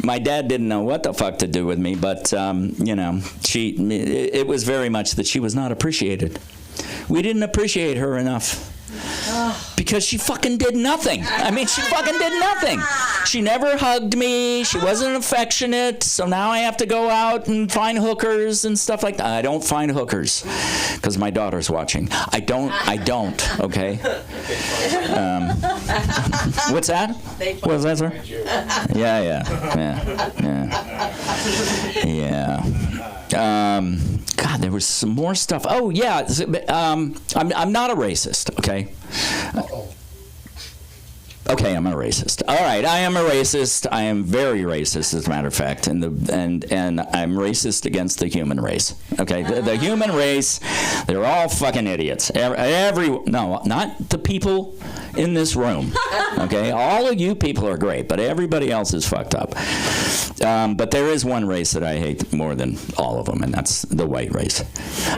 My dad didn't know what the fuck to do with me, but, you know, it was very much that she was not appreciated. We didn't appreciate her enough. Because she fucking did nothing. I mean, she fucking did nothing. She never hugged me. She wasn't affectionate. So now I have to go out and find hookers and stuff like that. I don't find hookers because my daughter's watching. I don't, okay? What's that? What's that, sir? Yeah. God, there was some more stuff. Oh, yeah. I'm not a racist, okay? Okay, I'm a racist. All right, I am a racist. I am very racist, as a matter of fact, and I'm racist against the human race. Okay, the human race, they're all fucking idiots. No, not the people in this room. Okay, all of you people are great, but everybody else is fucked up. But there is one race that I hate more than all of them, and that's the white race.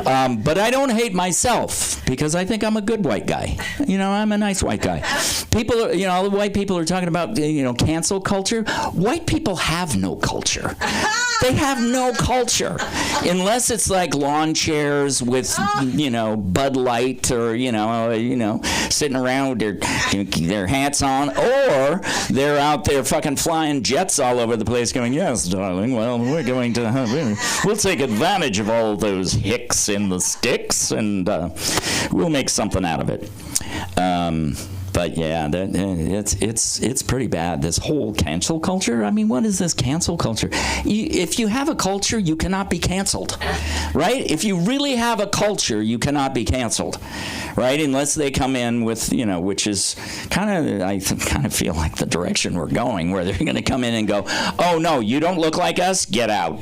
But I don't hate myself because I think I'm a good white guy. You know, I'm a nice white guy. People, you know, all the white people are talking about, you know, cancel culture. White people have no culture. They have no culture unless it's like lawn chairs with, you know, Bud Light or, you know, sitting around with their hats on, or they're out there fucking flying jets all over the place going, yes, darling, well, we're going to, we'll take advantage of all those hicks in the sticks and we'll make something out of it. But yeah, it's pretty bad. This whole cancel culture. I mean, what is this cancel culture? If you have a culture, you cannot be canceled, right? If you really have a culture, you cannot be canceled, right? Unless they come in with, you know, which is I kind of feel like the direction we're going, where they're going to come in and go, oh no, you don't look like us, get out.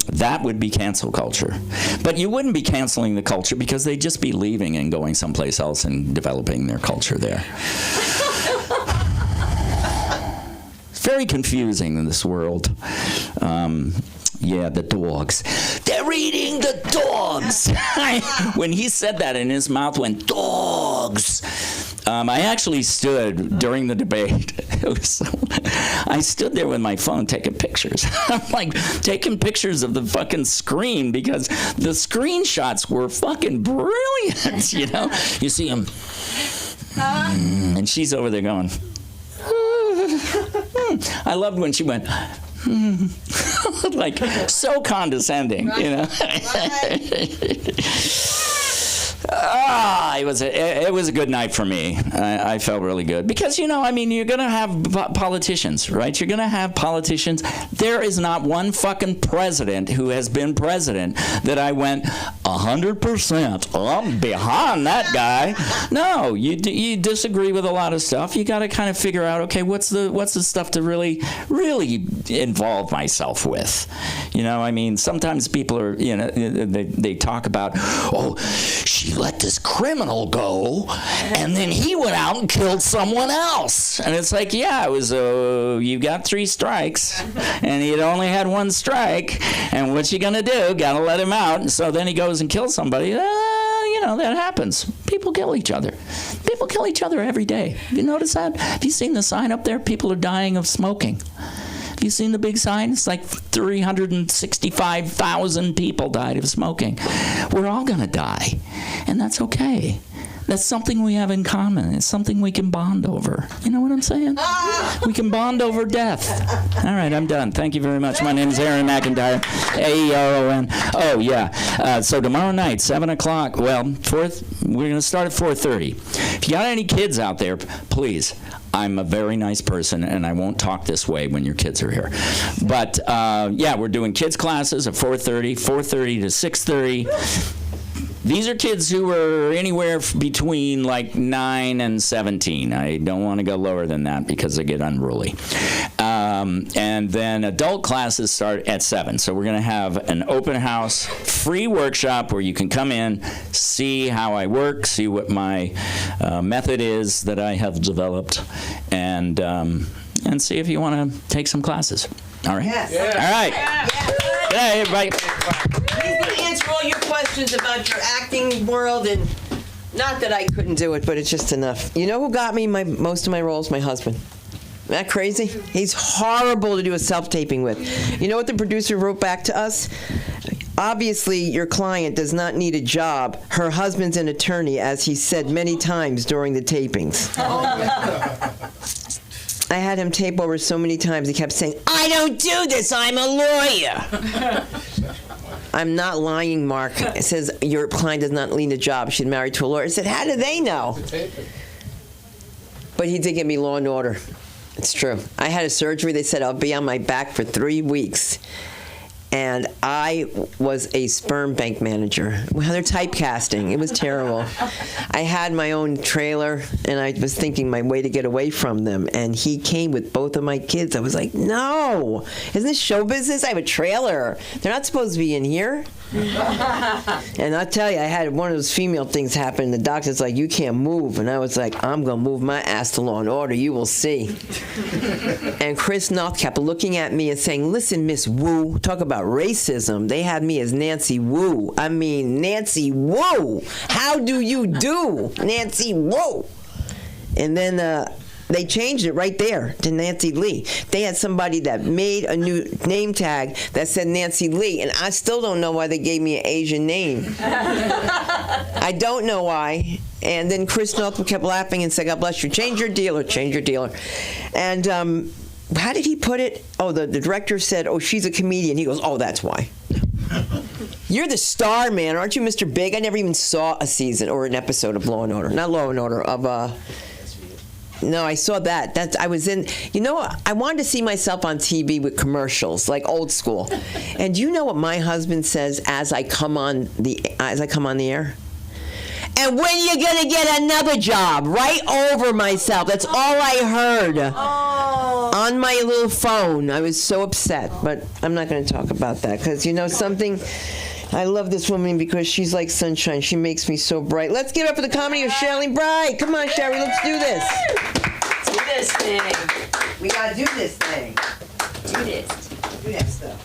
That would be cancel culture. But you wouldn't be canceling the culture because they'd just be leaving and going someplace else and developing their culture there. very confusing in this world. Yeah, the dogs. They're eating the dogs. When he said that, and his mouth went, dogs. I actually stood during the debate. I stood there with my phone taking pictures. I'm like taking pictures of the fucking screen because the screenshots were fucking brilliant. You know, you see him, and she's over there going. I loved when she went. Like so condescending, you know. It was a good night for me. I felt really good because, you know, I mean, you're gonna have politicians, right? You're gonna have politicians. There is not one fucking president who has been president that I went 100%. I'm behind that guy. No, you disagree with a lot of stuff. You got to kind of figure out, okay, what's the stuff to really involve myself with. You know, I mean, sometimes people are, you know, they talk about, oh, she let this criminal go, and then he went out and killed someone else. And it's like, yeah, it was, you got 3 strikes, and he'd only had 1 strike, and what you gonna do? Gotta let him out. And so then he goes and kills somebody. You know, that happens. People kill each other. People kill each other every day. Have you noticed that? Have you seen the sign up there? People are dying of smoking. Have you seen the big sign? It's like 365,000 people died of smoking. We're all going to die, and that's okay. That's something we have in common. It's something we can bond over. You know what I'm saying? We can bond over death. All right, I'm done. Thank you very much. My name is Aaron McIntyre, A-E-R-O-N. Oh, yeah. So tomorrow night, 7 o'clock, well, we're going to start at 4:30. If you got any kids out there, please, I'm a very nice person, and I won't talk this way when your kids are here. But, yeah, we're doing kids classes at 4:30 to 6:30. These are kids who are anywhere between like 9 and 17. I don't want to go lower than that because they get unruly. And then adult classes start at 7. So we're going to have an open house, free workshop where you can come in, see how I work, see what my method is that I have developed, and see if you want to take some classes. All right? Yes. Yeah. All right. Yeah. Hey, everybody. He's going to answer all your questions about your acting world, and Not that I couldn't do it, but it's just enough. You know who got me most of my roles? My husband. Isn't that crazy? He's horrible to do a self-taping with. You know what the producer wrote back to us? Obviously, your client does not need a job. Her husband's an attorney, as he said many times during the tapings. I had him tape over so many times, he kept saying, I don't do this, I'm a lawyer. I'm not lying, Mark. It says, your client does not need a job. She's married to a lawyer. I said, how do they know? But he did give me Law and Order. It's true. I had a surgery. They said I'll be on my back for 3 weeks. And I was a sperm bank manager. Well, they're typecasting. It was terrible. I had my own trailer, and I was thinking my way to get away from them. And he came with both of my kids. I was like, no. Isn't this show business? I have a trailer. They're not supposed to be in here. And I'll tell you, I had one of those female things happen. The doctor's like, you can't move. And I was like, I'm going to move my ass to Law and Order. You will see. And Chris North kept looking at me and saying, listen, Miss Wu, talk about racism. They had me as Nancy Wu. I mean, Nancy Wu. How do you do, Nancy Wu? And then they changed it right there to Nancy Lee. They had somebody that made a new name tag that said Nancy Lee, and I still don't know why they gave me an Asian name. I don't know why. And then Chris North kept laughing and said, God bless you, change your dealer, change your dealer. And how did he put it? Oh, the director said, oh, she's a comedian. He goes, oh, that's why. You're the star, man. Aren't you Mr. Big? I never even saw a season or an episode of Law and Order. Not Law and Order, of no, I saw that. I was in. You know, I wanted to see myself on TV with commercials, like old school. And you know what my husband says as I come on the air? And when you gonna get another job? Right over myself. That's all I heard on my little phone. I was so upset, but I'm not going to talk about that because you know something. I love this woman because she's like sunshine. She makes me so bright. Let's give it up for the comedy of Shirley Bright. Come on, Sherry, let's do this. do this thing. We gotta do this thing. Do this. Do that stuff.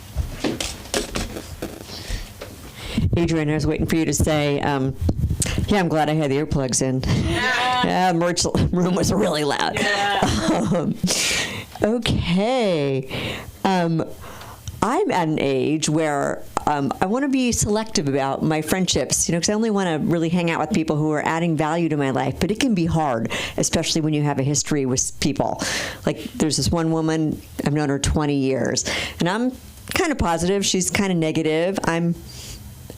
Adrian, I was waiting for you to say, yeah, I'm glad I had the earplugs in. Yeah, merch room was really loud. Okay. I'm at an age where I want to be selective about my friendships, because I only want to really hang out with people who are adding value to my life. But it can be hard, especially when you have a history with people. Like, there's this one woman, I've known her 20 years, and I'm kind of positive. She's kind of negative. I'm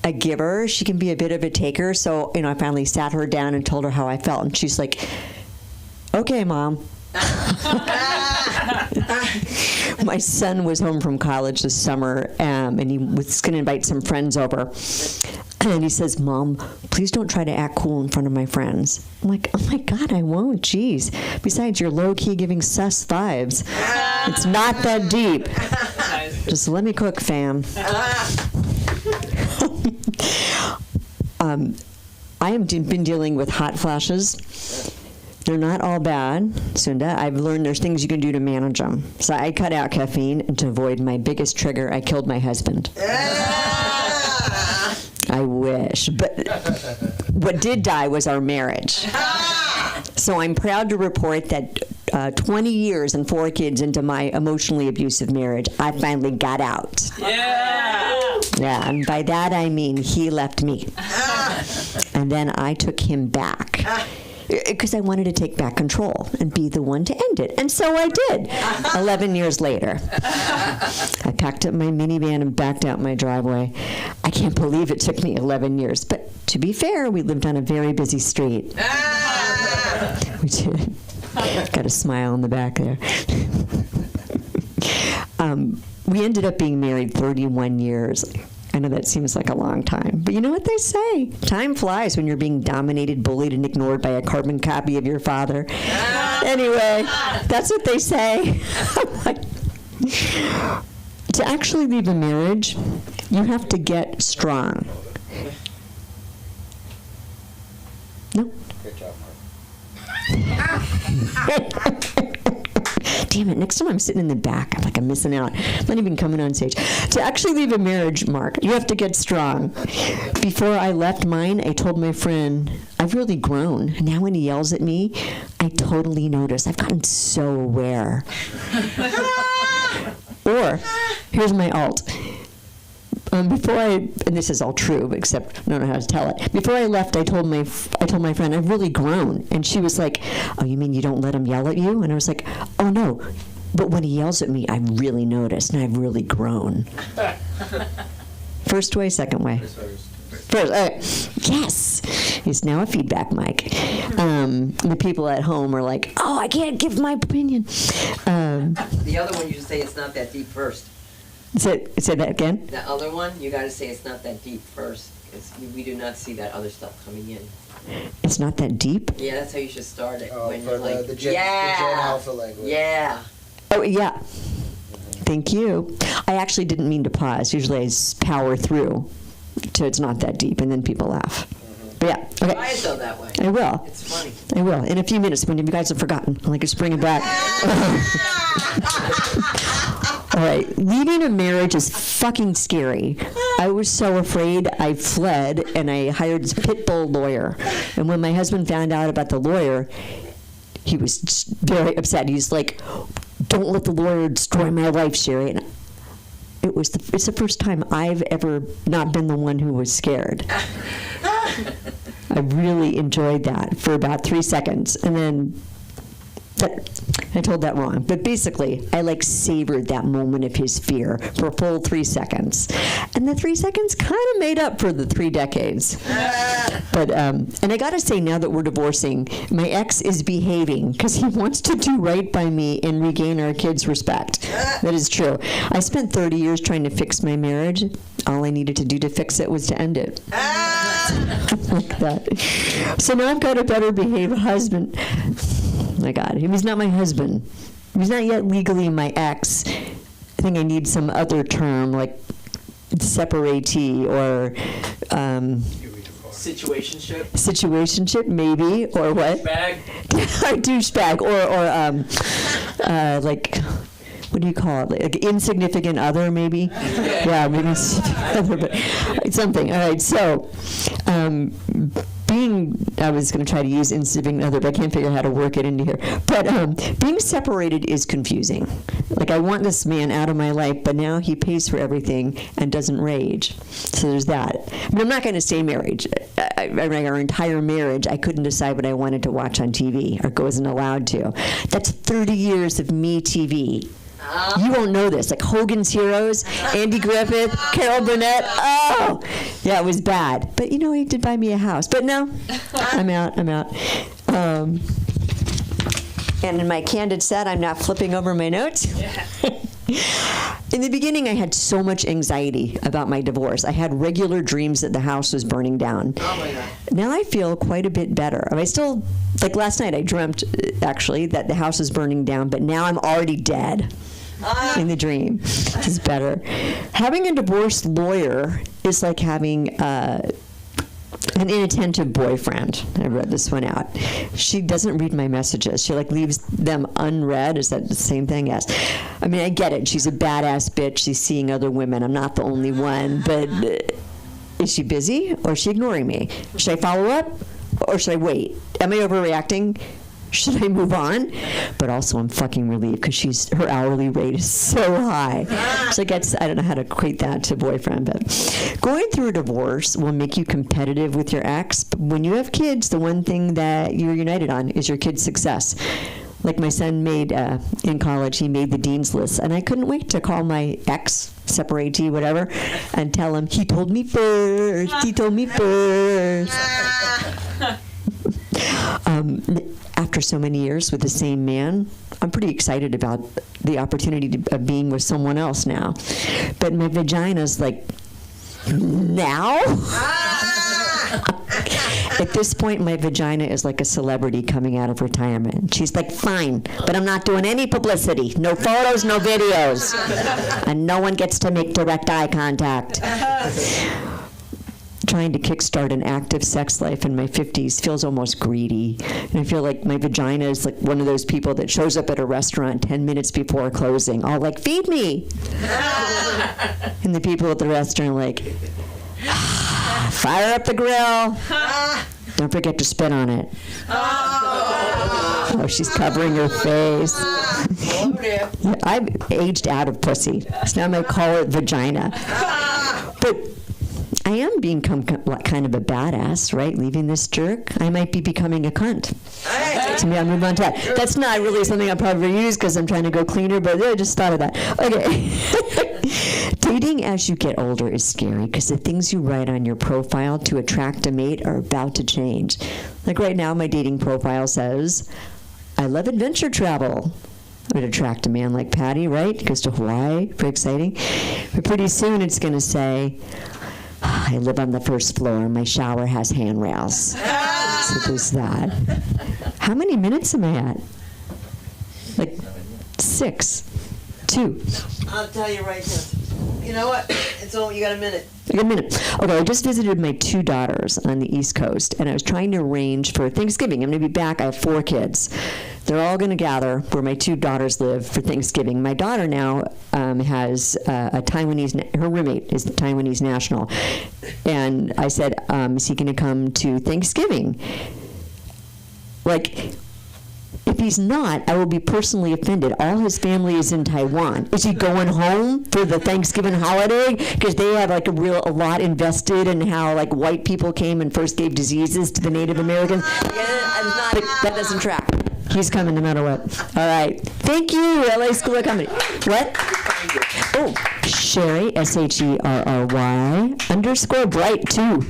a giver. She can be a bit of a taker. So, I finally sat her down and told her how I felt. And she's like, okay, Mom. My son was home from college this summer, and he was going to invite some friends over. And he says, Mom, please don't try to act cool in front of my friends. I'm like, oh my God, I won't. Jeez. Besides, you're low-key giving sus vibes. It's not that deep. Just let me cook, fam. I have been dealing with hot flashes. They're not all bad, Sunda. I've learned there's things you can do to manage them. So I cut out caffeine, and to avoid my biggest trigger, I killed my husband. I wish. But what did die was our marriage. So I'm proud to report that 20 years and 4 kids into my emotionally abusive marriage, I finally got out. Yeah, and by that I mean he left me. And then I took him back. Because I wanted to take back control and be the one to end it. And so I did, 11 years later. I packed up my minivan and backed out my driveway. I can't believe it took me 11 years. But to be fair, we lived on a very busy street. We did. Got a smile in the back there. We ended up being married 31 years. I know that seems like a long time, but you know what they say? Time flies when you're being dominated, bullied, and ignored by a carbon copy of your father. Anyway, that's what they say. To actually leave a marriage, you have to get strong. No? Good job, Mark. Damn it, next time I'm sitting in the back, I'm missing out. I'm not even coming on stage. To actually leave a marriage, Mark, you have to get strong. Before I left mine, I told my friend, I've really grown. Now when he yells at me, I totally notice. I've gotten so aware. Or, here's my alt. And this is all true, except I don't know how to tell it. Before I left, I told my friend, I've really grown. And she was like, oh, you mean you don't let him yell at you? And I was like, oh, no. But when he yells at me, I really notice, and I've really grown. First way, second way? First. Yes. It's now a feedback mic. The people at home are like, oh, I can't give my opinion. The other one, you should say it's not that deep first. Say that again? The other one, you gotta say it's not that deep first, because we do not see that other stuff coming in. It's not that deep? Yeah, that's how you should start it. Oh, when for you're like, the Gen Alpha language. Yeah. Oh, yeah. Thank you. I actually didn't mean to pause. Usually I power through to it's not that deep, and then people laugh. But yeah, okay. Try it though that way. I will. It's funny. I will. In a few minutes, when you guys have forgotten, I'll just bring it back. All right, leaving a marriage is fucking scary. I was so afraid I fled, and I hired this pit bull lawyer. And when my husband found out about the lawyer, he was just very upset. He's like, don't let the lawyer destroy my life, Sherry. And it's the first time I've ever not been the one who was scared. I really enjoyed that for about 3 seconds, and then I told that wrong. But basically, I savored that moment of his fear for a full 3 seconds, and the 3 seconds kind of made up for the 3 decades. But and I gotta say, now that we're divorcing, my ex is behaving because he wants to do right by me and regain our kids' respect. That is true. I spent 30 years trying to fix my marriage. All I needed to do to fix it was to end it. Like that. So now I've got a better behaved husband. Oh my God, he was not my husband. He's not yet legally my ex. I think I need some other term like separatee or Situationship. Situationship, maybe, or what? Bag. Douchebag, or like, what do you call it? Like insignificant other, maybe? Yeah, maybe insignificant other, but something. All right, so I was going to try to use insignificant other, but I can't figure out how to work it into here. But being separated is confusing. Like, I want this man out of my life, but now he pays for everything and doesn't rage. So there's that. I mean, I'm not going to say marriage. Our entire marriage, I couldn't decide what I wanted to watch on TV, or wasn't allowed to. That's 30 years of me TV. You won't know this. Like Hogan's Heroes, Andy Griffith, Carol Burnett. Oh, yeah, it was bad. But he did buy me a house. But no, I'm out. And in my candid set, I'm not flipping over my notes. In the beginning, I had so much anxiety about my divorce. I had regular dreams that the house was burning down. Oh my God. Now I feel quite a bit better. I still, like last night, I dreamt, actually, that the house was burning down, but now I'm already dead in the dream. Which is better. Having a divorce lawyer is like having an inattentive boyfriend. I read this one out. She doesn't read my messages. She leaves them unread. Is that the same thing? Yes. I mean, I get it. She's a badass bitch. She's seeing other women. I'm not the only one. But is she busy or is she ignoring me? Should I follow up or should I wait? Am I overreacting? Should I move on? But also, I'm fucking relieved because her hourly rate is so high. So I don't know how to equate that to boyfriend, but going through a divorce will make you competitive with your ex. But when you have kids, the one thing that you're united on is your kid's success. Like my son made in college, he made the dean's list, and I couldn't wait to call my ex, separatee, whatever, and tell him he told me first. He told me first. After so many years with the same man, I'm pretty excited about the opportunity of being with someone else now. But my vagina's like, now? At this point, my vagina is like a celebrity coming out of retirement. She's like, fine, but I'm not doing any publicity. No photos, no videos. And no one gets to make direct eye contact. Trying to kickstart an active sex life in my 50s feels almost greedy. And I feel like my vagina is like one of those people that shows up at a restaurant 10 minutes before closing, all like, feed me. And the people at the restaurant are like, fire up the grill. Don't forget to spit on it. Oh, she's covering her face. Yeah, I've aged out of pussy. So now I'm going to call it vagina. But I am become kind of a badass, right? Leaving this jerk. I might be becoming a cunt. So maybe I'll move on to that. That's not really something I'll probably use because I'm trying to go cleaner, but I just thought of that. Okay. Dating as you get older is scary because the things you write on your profile to attract a mate are about to change. Like right now, my dating profile says, I love adventure travel. I would attract a man like Patty, right? Goes to Hawaii. Very exciting. But pretty soon it's going to say, I live on the first floor. My shower has handrails. So there's that. How many minutes am I at? Like 6, 2. I'll tell you right now. You know what? It's all. You got a minute. I got a minute. Okay, I just visited my 2 daughters on the East Coast, and I was trying to arrange for Thanksgiving. I'm going to be back. I have 4 kids. They're all going to gather where my 2 daughters live for Thanksgiving. My daughter now has a Taiwanese, her roommate is the Taiwanese national. And I said, is he going to come to Thanksgiving? Like, if he's not, I will be personally offended. All his family is in Taiwan. Is he going home for the Thanksgiving holiday? Because they have like a lot invested in how like white people came and first gave diseases to the Native Americans. But that doesn't track. He's coming no matter what. All right. Thank you, LA School of Comedy. What? Oh, Sherry, SHERRY _ Bright 2.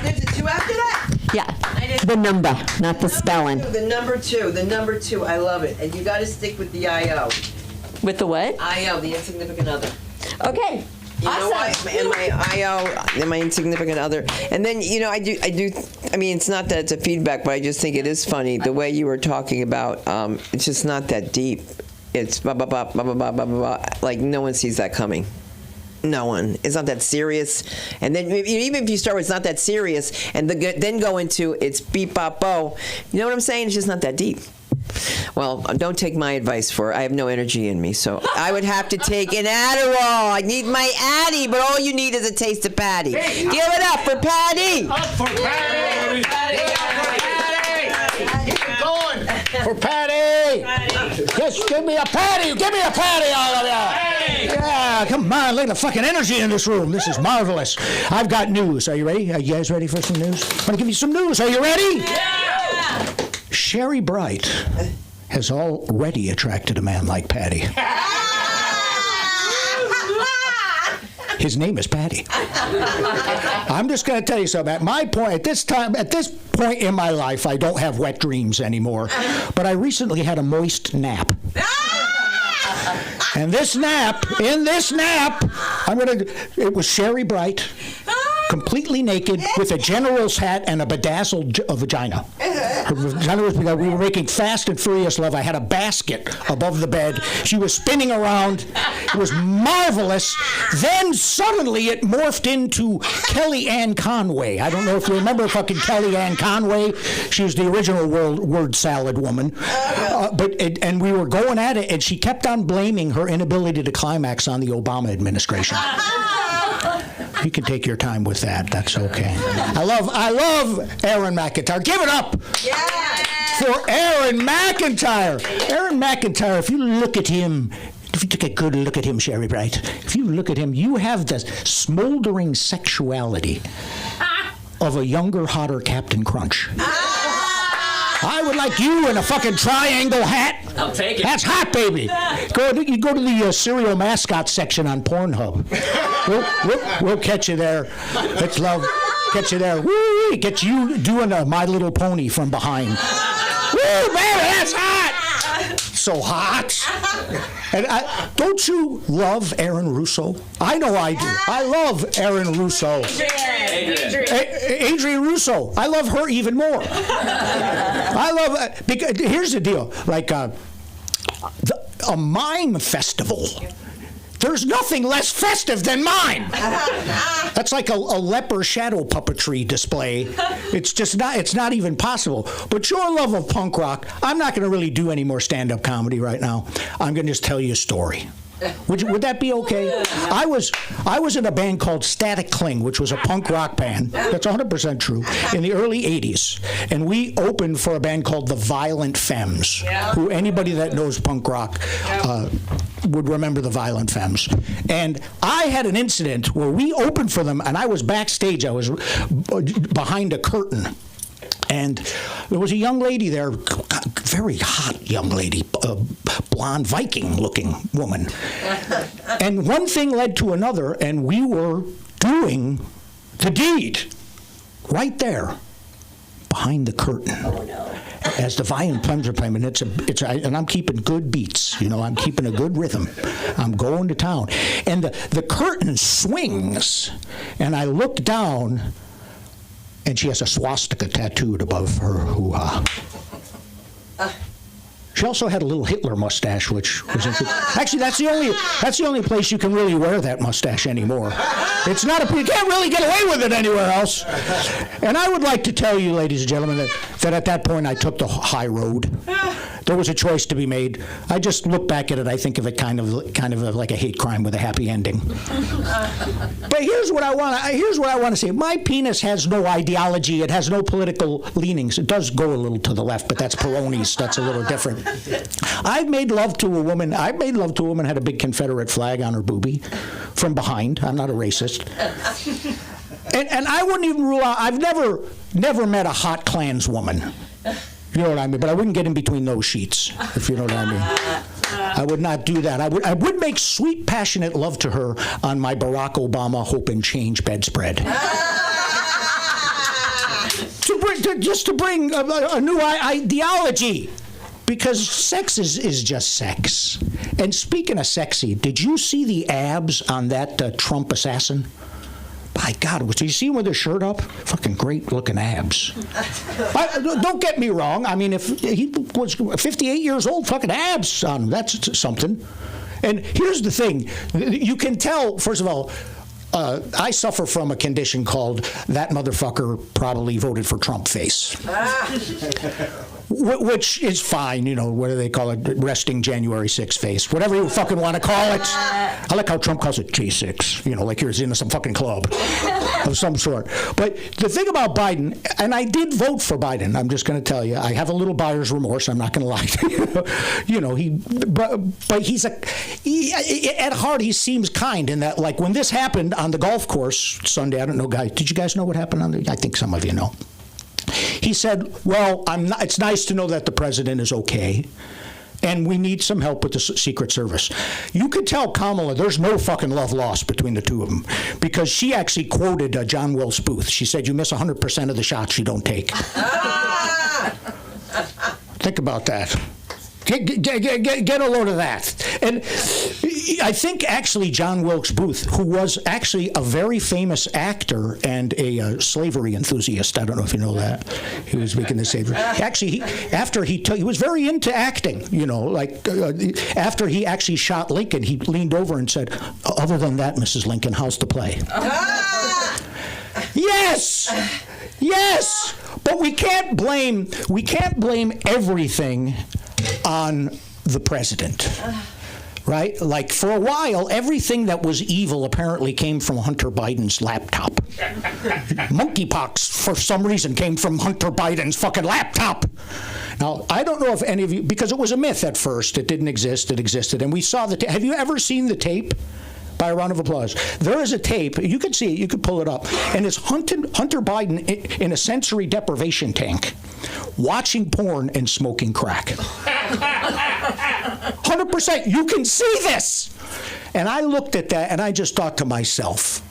There's a 2 after that? Yeah. The number, not the spelling. The number 2. The number 2. I love it. And you got to stick with the IO. With the what? IO, the insignificant other. Okay. You know why? And my IO and my insignificant other. And then, I mean, it's not that it's a feedback, but I just think it is funny the way you were talking about, it's just not that deep. It's blah, blah, blah, blah, blah, blah, blah, blah. Like, no one sees that coming. No one. It's not that serious. And then even if you start with it's not that serious and then go into it's beep, bop, bo, you know what I'm saying? It's just not that deep. Well, don't take my advice for it. I have no energy in me, so I would have to take an Adderall. I need my Addy, but all you need is a taste of Patty. Give it up for Patty. Up for Patty! Keep it going for Patty! Just give me a Patty! Give me a Patty, all of you! Yeah, come on, look at the fucking energy in this room. This is marvelous. I've got news. Are you ready? Are you guys ready for some news? I'm going to give you some news. Are you ready? Yeah! Sherry Bright has already attracted a man like Patty. His name is Patty. I'm just going to tell you something. At my point, at this point in my life, I don't have wet dreams anymore. But I recently had a moist nap. And in this nap, it was Sherry Bright, completely naked, with a general's hat and a bedazzled vagina. Her vagina was, we were making fast and furious love. I had a basket above the bed. She was spinning around. It was marvelous. Then suddenly it morphed into Kellyanne Conway. I don't know if you remember fucking Kellyanne Conway. She was the original word salad woman. And we were going at it, and she kept on blaming her inability to climax on the Obama administration. You can take your time with that. That's okay. I love Aaron McIntyre. Give it up for Aaron McIntyre. Aaron McIntyre, if you look at him, if you take a good look at him, Sherry Bright, if you look at him, you have the smoldering sexuality of a younger, hotter Captain Crunch. I would like you in a fucking triangle hat. I'll take it. That's hot, baby. You go to the cereal mascot section on Pornhub. We'll catch you there. Let's love. Catch you there. Woo! Get you doing a My Little Pony from behind. Woo, baby, that's hot. So hot. And don't you love Aaron Russo? I know I do. I love Aaron Russo. Adrienne Russo. I love her even more. I love because here's the deal. Like a mime festival. There's nothing less festive than mime. That's like a leper shadow puppetry display. It's just not. It's not even possible. But your love of punk rock. I'm not going to really do any more stand-up comedy right now. I'm going to just tell you a story. Would that be okay? I was in a band called Static Cling, which was a punk rock band. That's 100% true. In the early '80s, and we opened for a band called the Violent Femmes. Who anybody that knows punk rock would remember the Violent Femmes. And I had an incident where we opened for them, and I was backstage. I was behind a curtain. And there was a young lady there, very hot young lady, blonde Viking-looking woman. And one thing led to another, and we were doing the deed right there, behind the curtain. Oh, no. As the Violent Femmes are playing, and I'm keeping good beats. I'm keeping a good rhythm. I'm going to town, and the curtain swings, and I look down. And she has a swastika tattooed above her hoo-ha. She also had a little Hitler mustache, which was actually that's the only place you can really wear that mustache anymore. It's not you can't really get away with it anywhere else. And I would like to tell you, ladies and gentlemen, that at that point I took the high road. There was a choice to be made. I just look back at it. I think of it kind of like a hate crime with a happy ending. But here's what I want to say. My penis has no ideology. It has no political leanings. It does go a little to the left, but that's Peroni's. That's a little different. I've made love to a woman. Had a big Confederate flag on her boobie from behind. I'm not a racist. And I wouldn't even rule out. I've never met a hot Klanswoman. You know what I mean? But I wouldn't get in between those sheets, if you know what I mean. I would not do that. I would make sweet, passionate love to her on my Barack Obama Hope and Change bedspread. to bring a new ideology. Because sex is just sex. And speaking of sexy, did you see the abs on that Trump assassin? By God, did you see him with his shirt up? Fucking great-looking abs. Don't get me wrong. I mean, if he was 58 years old, fucking abs on him. That's something. And here's the thing. You can tell, first of all, I suffer from a condition called that motherfucker probably voted for Trump face. Which is fine, you know, what do they call it? Resting January 6th face. Whatever you fucking want to call it. I like how Trump calls it J6, you know, like you're in some fucking club of some sort. But the thing about Biden, and I did vote for Biden, I'm just going to tell you, I have a little buyer's remorse, I'm not going to lie to you. You know, but he's at heart, he seems kind in that, like, when this happened on the golf course Sunday, I don't know, guys, did you guys know what happened on I think some of you know. He said, well, it's nice to know that the president is okay, and we need some help with the Secret Service. You could tell Kamala there's no fucking love lost between the two of them, because she actually quoted John Wilkes Booth. She said, you miss 100% of the shots you don't take. Think about that. Get a load of that. And I think actually John Wilkes Booth, who was actually a very famous actor and a slavery enthusiast, I don't know if you know that, he was making the slavery. Actually, he was very into acting, you know, like after he actually shot Lincoln, he leaned over and said, other than that, Mrs. Lincoln, how's the play? Yes! Yes! But we can't blame everything on the president, right? Like, for a while, everything that was evil apparently came from Hunter Biden's laptop. Monkeypox, for some reason, came from Hunter Biden's fucking laptop. Now, I don't know if any of you, because it was a myth at first. It didn't exist. It existed. And we saw the tape. Have you ever seen the tape? By a round of applause. There is a tape. You could see it. You could pull it up. And it's Hunter Biden in a sensory deprivation tank, watching porn and smoking crack. 100%. You can see this. And I looked at that, and I just thought to myself,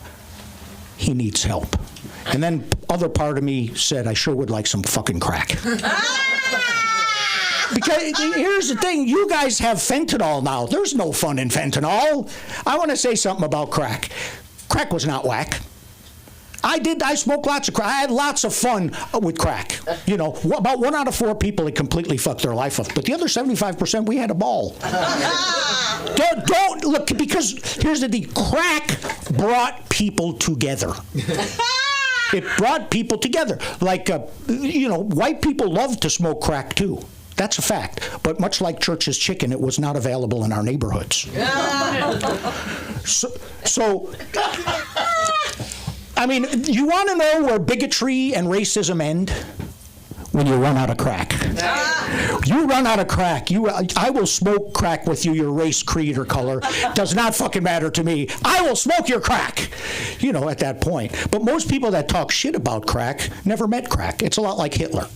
he needs help. And then other part of me said, I sure would like some fucking crack. Because here's the thing, you guys have fentanyl now. There's no fun in fentanyl. I want to say something about crack. Crack was not whack. I smoked lots of crack. I had lots of fun with crack. You know, about 1 out of 4 people, it completely fucked their life up. But the other 75%, we had a ball. Don't look, because here's the thing, crack brought people together. It brought people together. Like, you know, white people love to smoke crack too. That's a fact. But much like Church's chicken, it was not available in our neighborhoods. So I mean, you want to know where bigotry and racism end? When you run out of crack. You run out of crack. I will smoke crack with you, your race, creed, or color. Does not fucking matter to me. I will smoke your crack. You know, at that point. But most people that talk shit about crack never met crack. It's a lot like Hitler.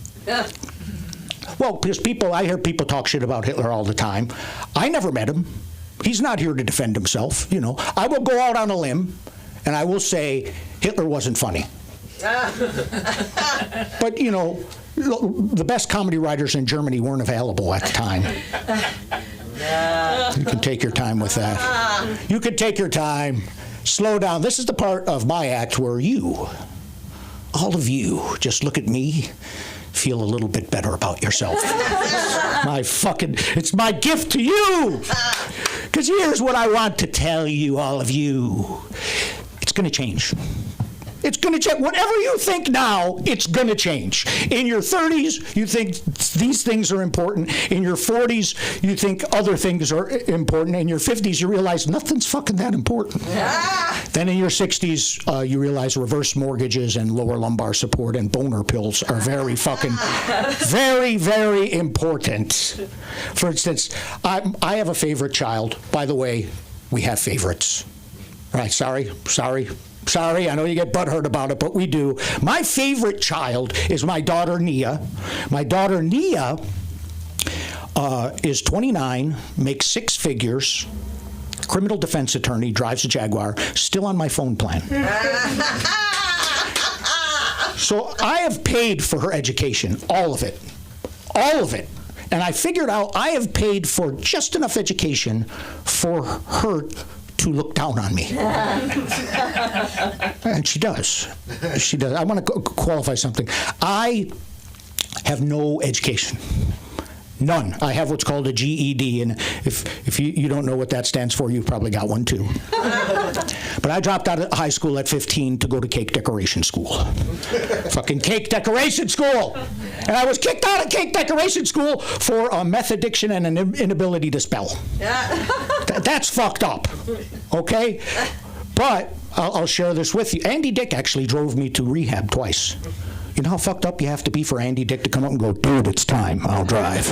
Well, because I hear people talk shit about Hitler all the time. I never met him. He's not here to defend himself, you know. I will go out on a limb, and I will say Hitler wasn't funny. But, you know, the best comedy writers in Germany weren't available at the time. You can take your time with that. You can take your time. Slow down. This is the part of my act where you, all of you, just look at me, feel a little bit better about yourself. It's my gift to you. Because here's what I want to tell you, all of you. It's going to change. It's going to change. Whatever you think now, it's going to change. In your 30s, you think these things are important. In your 40s, you think other things are important. In your 50s, you realize nothing's fucking that important. Then in your 60s, you realize reverse mortgages and lower lumbar support and boner pills are very fucking, very, very important. For instance, I have a favorite child. By the way, we have favorites. Right, sorry, I know you get butthurt about it, but we do. My favorite child is my daughter, Nia. My daughter, Nia, is 29, makes 6 figures, criminal defense attorney, drives a Jaguar, still on my phone plan. So I have paid for her education, all of it. And I figured out I have paid for just enough education for her to look down on me. And she does. I want to qualify something. I have no education. None. I have what's called a GED, and if you don't know what that stands for, you've probably got one too. But I dropped out of high school at 15 to go to cake decoration school. Fucking cake decoration school! And I was kicked out of cake decoration school for meth addiction and an inability to spell. That's fucked up, okay? But I'll share this with you. Andy Dick actually drove me to rehab twice. You know how fucked up you have to be for Andy Dick to come up and go, dude, it's time, I'll drive.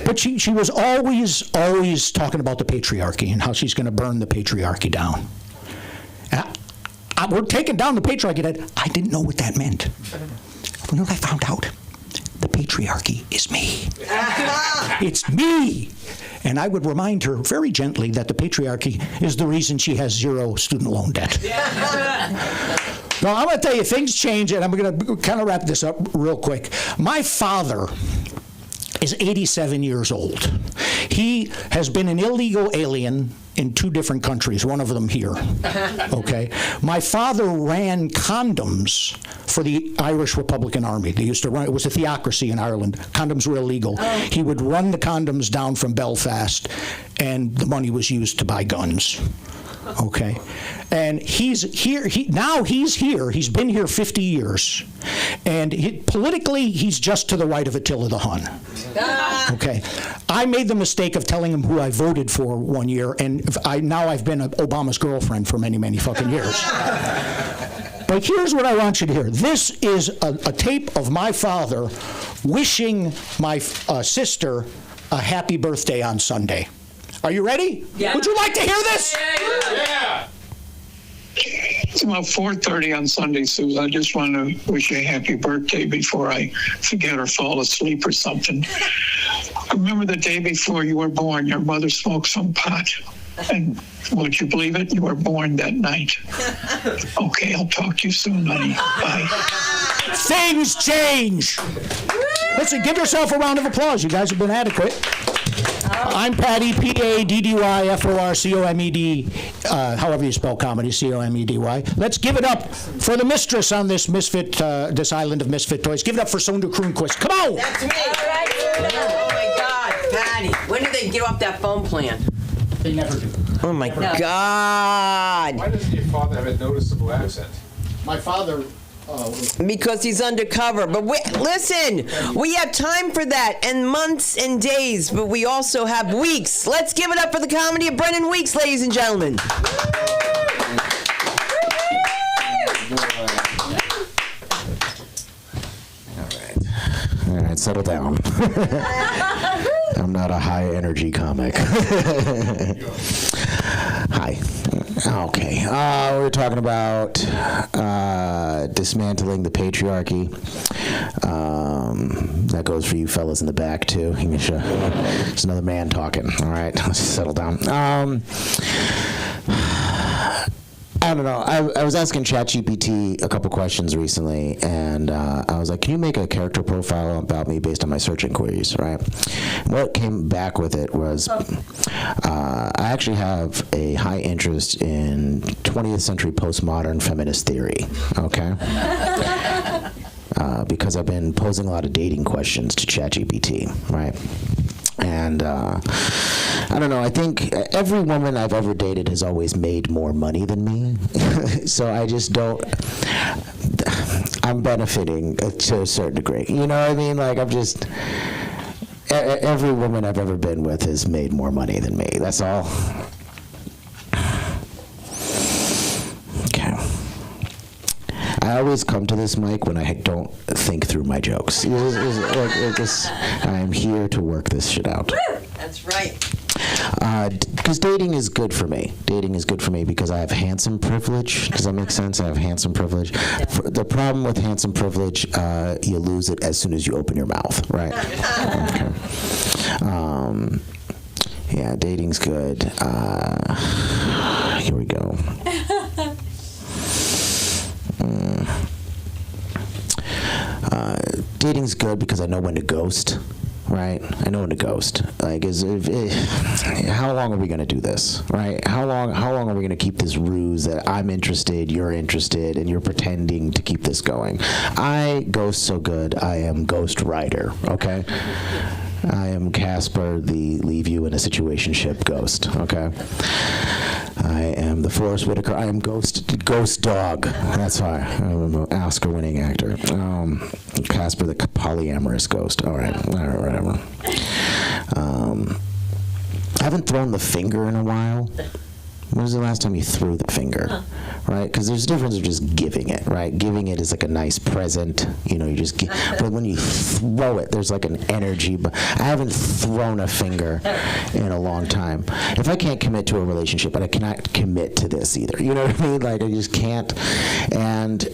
But she was always talking about the patriarchy and how she's going to burn the patriarchy down. And we're taking down the patriarchy. I didn't know what that meant. You know what I found out? The patriarchy is me. It's me. And I would remind her very gently that the patriarchy is the reason she has zero student loan debt. Well, I'm going to tell you, things change, and I'm going to kind of wrap this up real quick. My father is 87 years old. He has been an illegal alien in 2 different countries, one of them here, okay? My father ran condoms for the Irish Republican Army. They used to run, it was a theocracy in Ireland. Condoms were illegal. He would run the condoms down from Belfast, and the money was used to buy guns. Okay, and he's here. He's here. He's been here 50 years, and politically, he's just to the right of Attila the Hun. Okay, I made the mistake of telling him who I voted for one year, and now I've been Obama's girlfriend for many, many fucking years. But here's what I want you to hear. This is a tape of my father wishing my sister a happy birthday on Sunday. Are you ready? Yeah. Would you like to hear this? Yeah. It's about 4:30 on Sunday, Susan. I just want to wish you a happy birthday before I forget or fall asleep or something. I remember the day before you were born, your mother smoked some pot. And would you believe it? You were born that night. Okay, I'll talk to you soon, honey. Bye. Things change. Listen, give yourself a round of applause. You guys have been adequate. I'm Patty, P-A-D-D-Y-F-O-R-C-O-M-E-D, however you spell comedy, C-O-M-E-D-Y. Let's give it up for the mistress on this misfit, this island of misfit toys. Give it up for Sonda Kroonquist. Come on! That's me. Oh my God, Patty. When do they get off that phone plan? They never do. Oh my God. Why doesn't your father have a noticeable accent? My father... Because he's undercover. But listen, we have time for that, and months and days, but we also have weeks. Let's give it up for the comedy of Brennan Weeks, ladies and gentlemen. All right, settle down. I'm not a high-energy comic. Hi. Okay. We're talking about dismantling the patriarchy. That goes for you fellas in the back, too. There's another man talking. All right, let's settle down. I don't know. I was asking ChatGPT a couple questions recently, and I was like, can you make a character profile about me based on my search inquiries, right? What came back with it was I actually have a high interest in 20th century postmodern feminist theory, okay? Because I've been posing a lot of dating questions to ChatGPT, right? And I don't know, I think every woman I've ever dated has always made more money than me. So I just don't, I'm benefiting to a certain degree. You know what I mean? Like, every woman I've ever been with has made more money than me. That's all. Okay. I always come to this mic when I don't think through my jokes. I'm here to work this shit out. That's right. Because dating is good for me. Dating is good for me because I have handsome privilege. Does that make sense? I have handsome privilege. The problem with handsome privilege, you lose it as soon as you open your mouth, right? Okay. Yeah, dating's good. Here we go. Dating's good because I know when to ghost. right? I know when to ghost. Like, how long are we gonna do this, right? How long are we gonna keep this ruse that I'm interested, you're interested, and you're pretending to keep this going? I ghost so good, I am Ghost Rider, okay? I am Casper, the leave you in a situationship ghost, okay? I am the Forrest Whitaker. I am Ghost Dog. That's why I'm an Oscar-winning actor. Casper, the polyamorous ghost. All right, whatever. I haven't thrown the finger in a while. When was the last time you threw the finger? Right? Because there's a difference of just giving it, right? Giving it is like a nice present, you know, you just give. But when you throw it, there's like an energy. But I haven't thrown a finger in a long time. If I can't commit to a relationship, but I cannot commit to this either. You know what I mean? Like, I just can't. And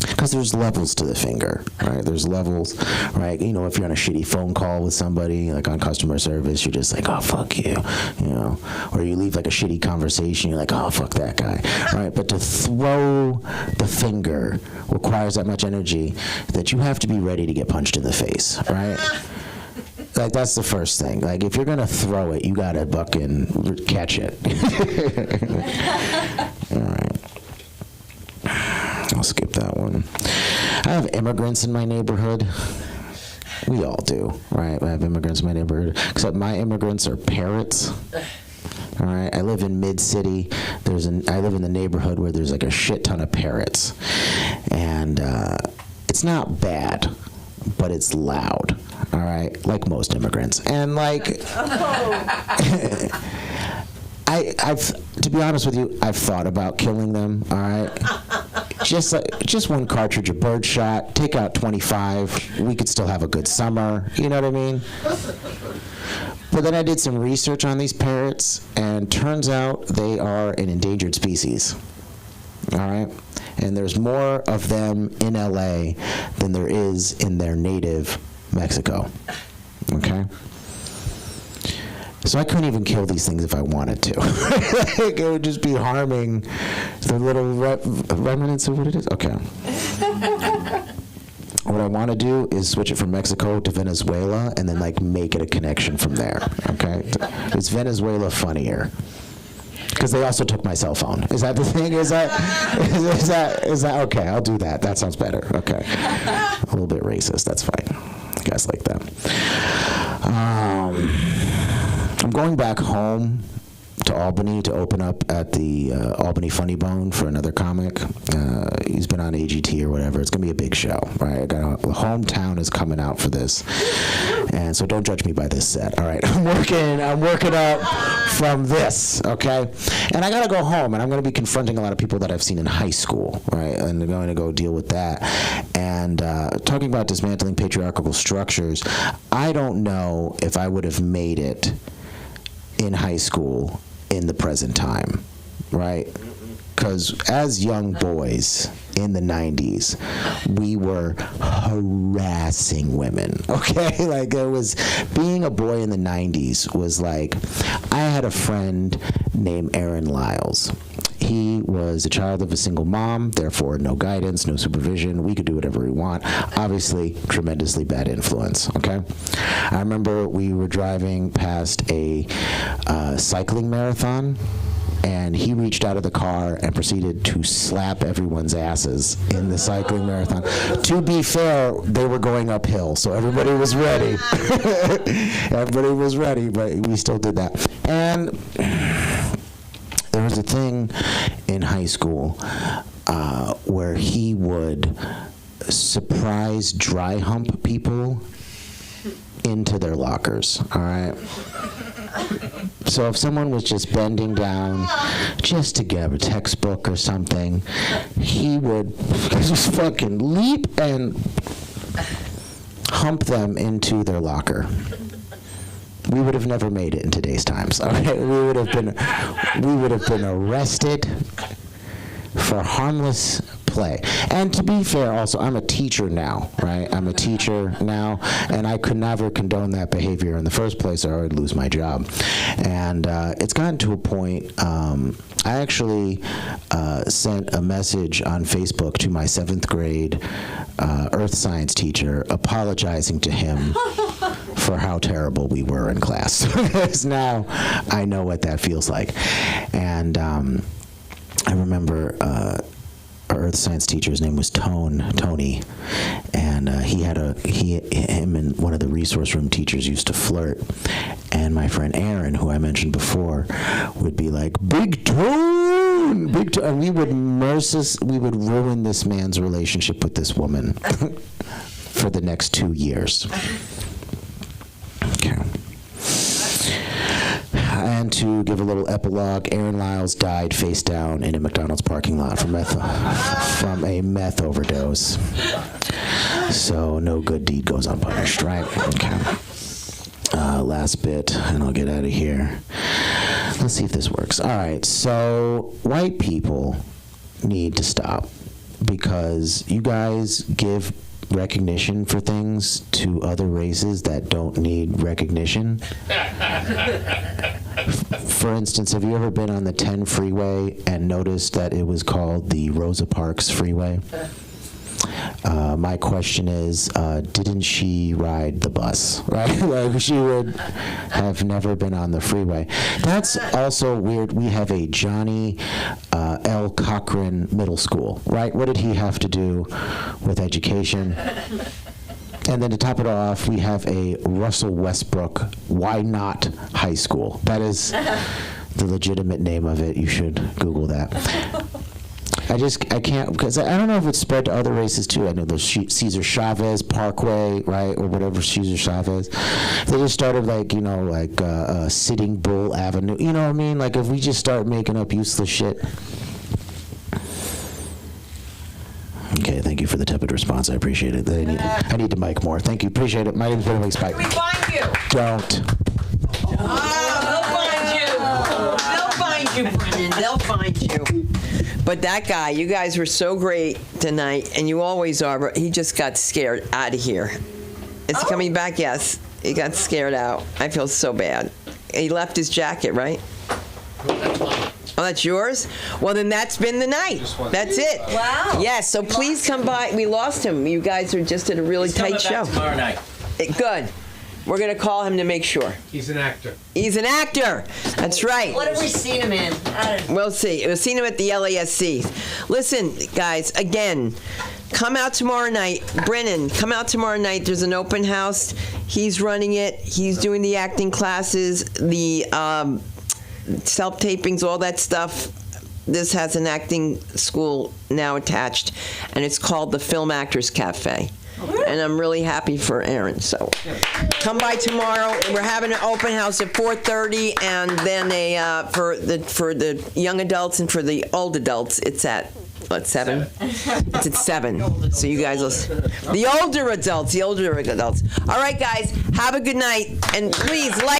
because there's levels to the finger, right? There's levels, right? You know, if you're on a shitty phone call with somebody, like on customer service, you're just like, oh, fuck you, you know? Or you leave like a shitty conversation, you're like, oh, fuck that guy, right? But to throw the finger requires that much energy that you have to be ready to get punched in the face, right? Like, that's the first thing. Like, if you're gonna throw it, you gotta fucking catch it. All right. I'll skip that one. I have immigrants in my neighborhood. We all do, right? I have immigrants in my neighborhood, except my immigrants are parrots. All right, I live in mid-city. I live in the neighborhood where there's like a shit ton of parrots, and it's not bad, but it's loud. All right, like most immigrants, and like. I've, to be honest with you, I've thought about killing them. All right, just one cartridge of birdshot. Take out 25. We could still have a good summer. You know what I mean? But then I did some research on these parrots, and turns out they are an endangered species. All right, and there's more of them in LA than there is in their native Mexico. Okay. So I couldn't even kill these things if I wanted to. Like, it would just be harming the little remnants of what it is. Okay. What I want to do is switch it from Mexico to Venezuela and then like make it a connection from there. Okay. Is Venezuela funnier? Because they also took my cell phone. Is that the thing? Is that okay? I'll do that. That sounds better. Okay. A little bit racist. That's fine. You guys like that. I'm going back home to Albany to open up at the Albany Funny Bone for another comic. He's been on AGT or whatever. It's gonna be a big show, right? The hometown is coming out for this, and so don't judge me by this set. All right, I'm working up from this, okay? And I gotta go home, and I'm gonna be confronting a lot of people that I've seen in high school, right? And I'm going to go deal with that. And talking about dismantling patriarchal structures, I don't know if I would have made it in high school in the present time, right? Because as young boys in the 90s, we were harassing women, okay? Like, it was, being a boy in the 90s was like, I had a friend named Aaron Lyles. He was a child of a single mom, therefore no guidance, no supervision. We could do whatever we want. Obviously, tremendously bad influence, okay? I remember we were driving past a cycling marathon, and he reached out of the car and proceeded to slap everyone's asses in the cycling marathon. To be fair, they were going uphill, so everybody was ready. Everybody was ready, but we still did that. And there was a thing in high school where he would surprise dry hump people into their lockers, all right? So if someone was just bending down just to grab a textbook or something, he would just fucking leap and hump them into their locker. We would have never made it in today's times. All right? We would have been arrested for harmless play. And to be fair, also, I'm a teacher now, right? I'm a teacher now, and I could never condone that behavior in the first place, or I would lose my job. And it's gotten to a point, I actually sent a message on Facebook to my 7th grade earth science teacher apologizing to him for how terrible we were in class. Because now I know what that feels like. And I remember our earth science teacher's name was Tony, and him and one of the resource room teachers used to flirt, and my friend Aaron, who I mentioned before, would be like, Big Tone, and we would ruin this man's relationship with this woman for the next 2 years. Okay. And to give a little epilogue, Aaron Lyles died face down in a McDonald's parking lot from a meth overdose. So no good deed goes unpunished, right? Okay. Last bit, and I'll get out of here. Let's see if this works. All right, so white people need to stop, because you guys give recognition for things to other races that don't need recognition. For instance, have you ever been on the 10 freeway and noticed that it was called the Rosa Parks Freeway? My question is, didn't she ride the bus, right? Like, she would have never been on the freeway. That's also weird. We have a Johnny L. Cochran Middle School, right? What did he have to do with education? And then to top it off, we have a Russell Westbrook Why Not High School. That is the legitimate name of it. You should Google that. I can't, because I don't know if it's spread to other races too. I know there's Cesar Chavez Parkway, right, or whatever, Cesar Chavez. They just started Sitting Bull Avenue. You know what I mean? Like, if we just start making up useless shit. Okay, thank you for the tepid response. I appreciate it. I need to mic more. Thank you. Appreciate it. My name's Brennan Spike. Can we find you? Don't. They'll find you, Brennan. They'll find you. But that guy, you guys were so great tonight, and you always are, but he just got scared out of here. Is he coming back? Yes. He got scared out. I feel so bad. He left his jacket, right? Oh, that's yours? Well, then that's been the night. That's it. Wow. Yes, so please come by. We lost him. You guys are just at a really tight show. Tomorrow night. Good. We're going to call him to make sure. He's an actor. He's an actor. That's right. What have we seen him in? We'll see. We've seen him at the LASC. Listen, guys, again, come out tomorrow night. Brennan, come out tomorrow night. There's an open house. He's running it. He's doing the acting classes, the self-tapings, all that stuff. This has an acting school now attached, and it's called the Film Actors Cafe. And I'm really happy for Aaron. So come by tomorrow. We're having an open house at 4:30, and then for the young adults and for the old adults, it's at what, 7? It's at 7. So you guys will. The older adults. All right, guys. Have a good night, and please like.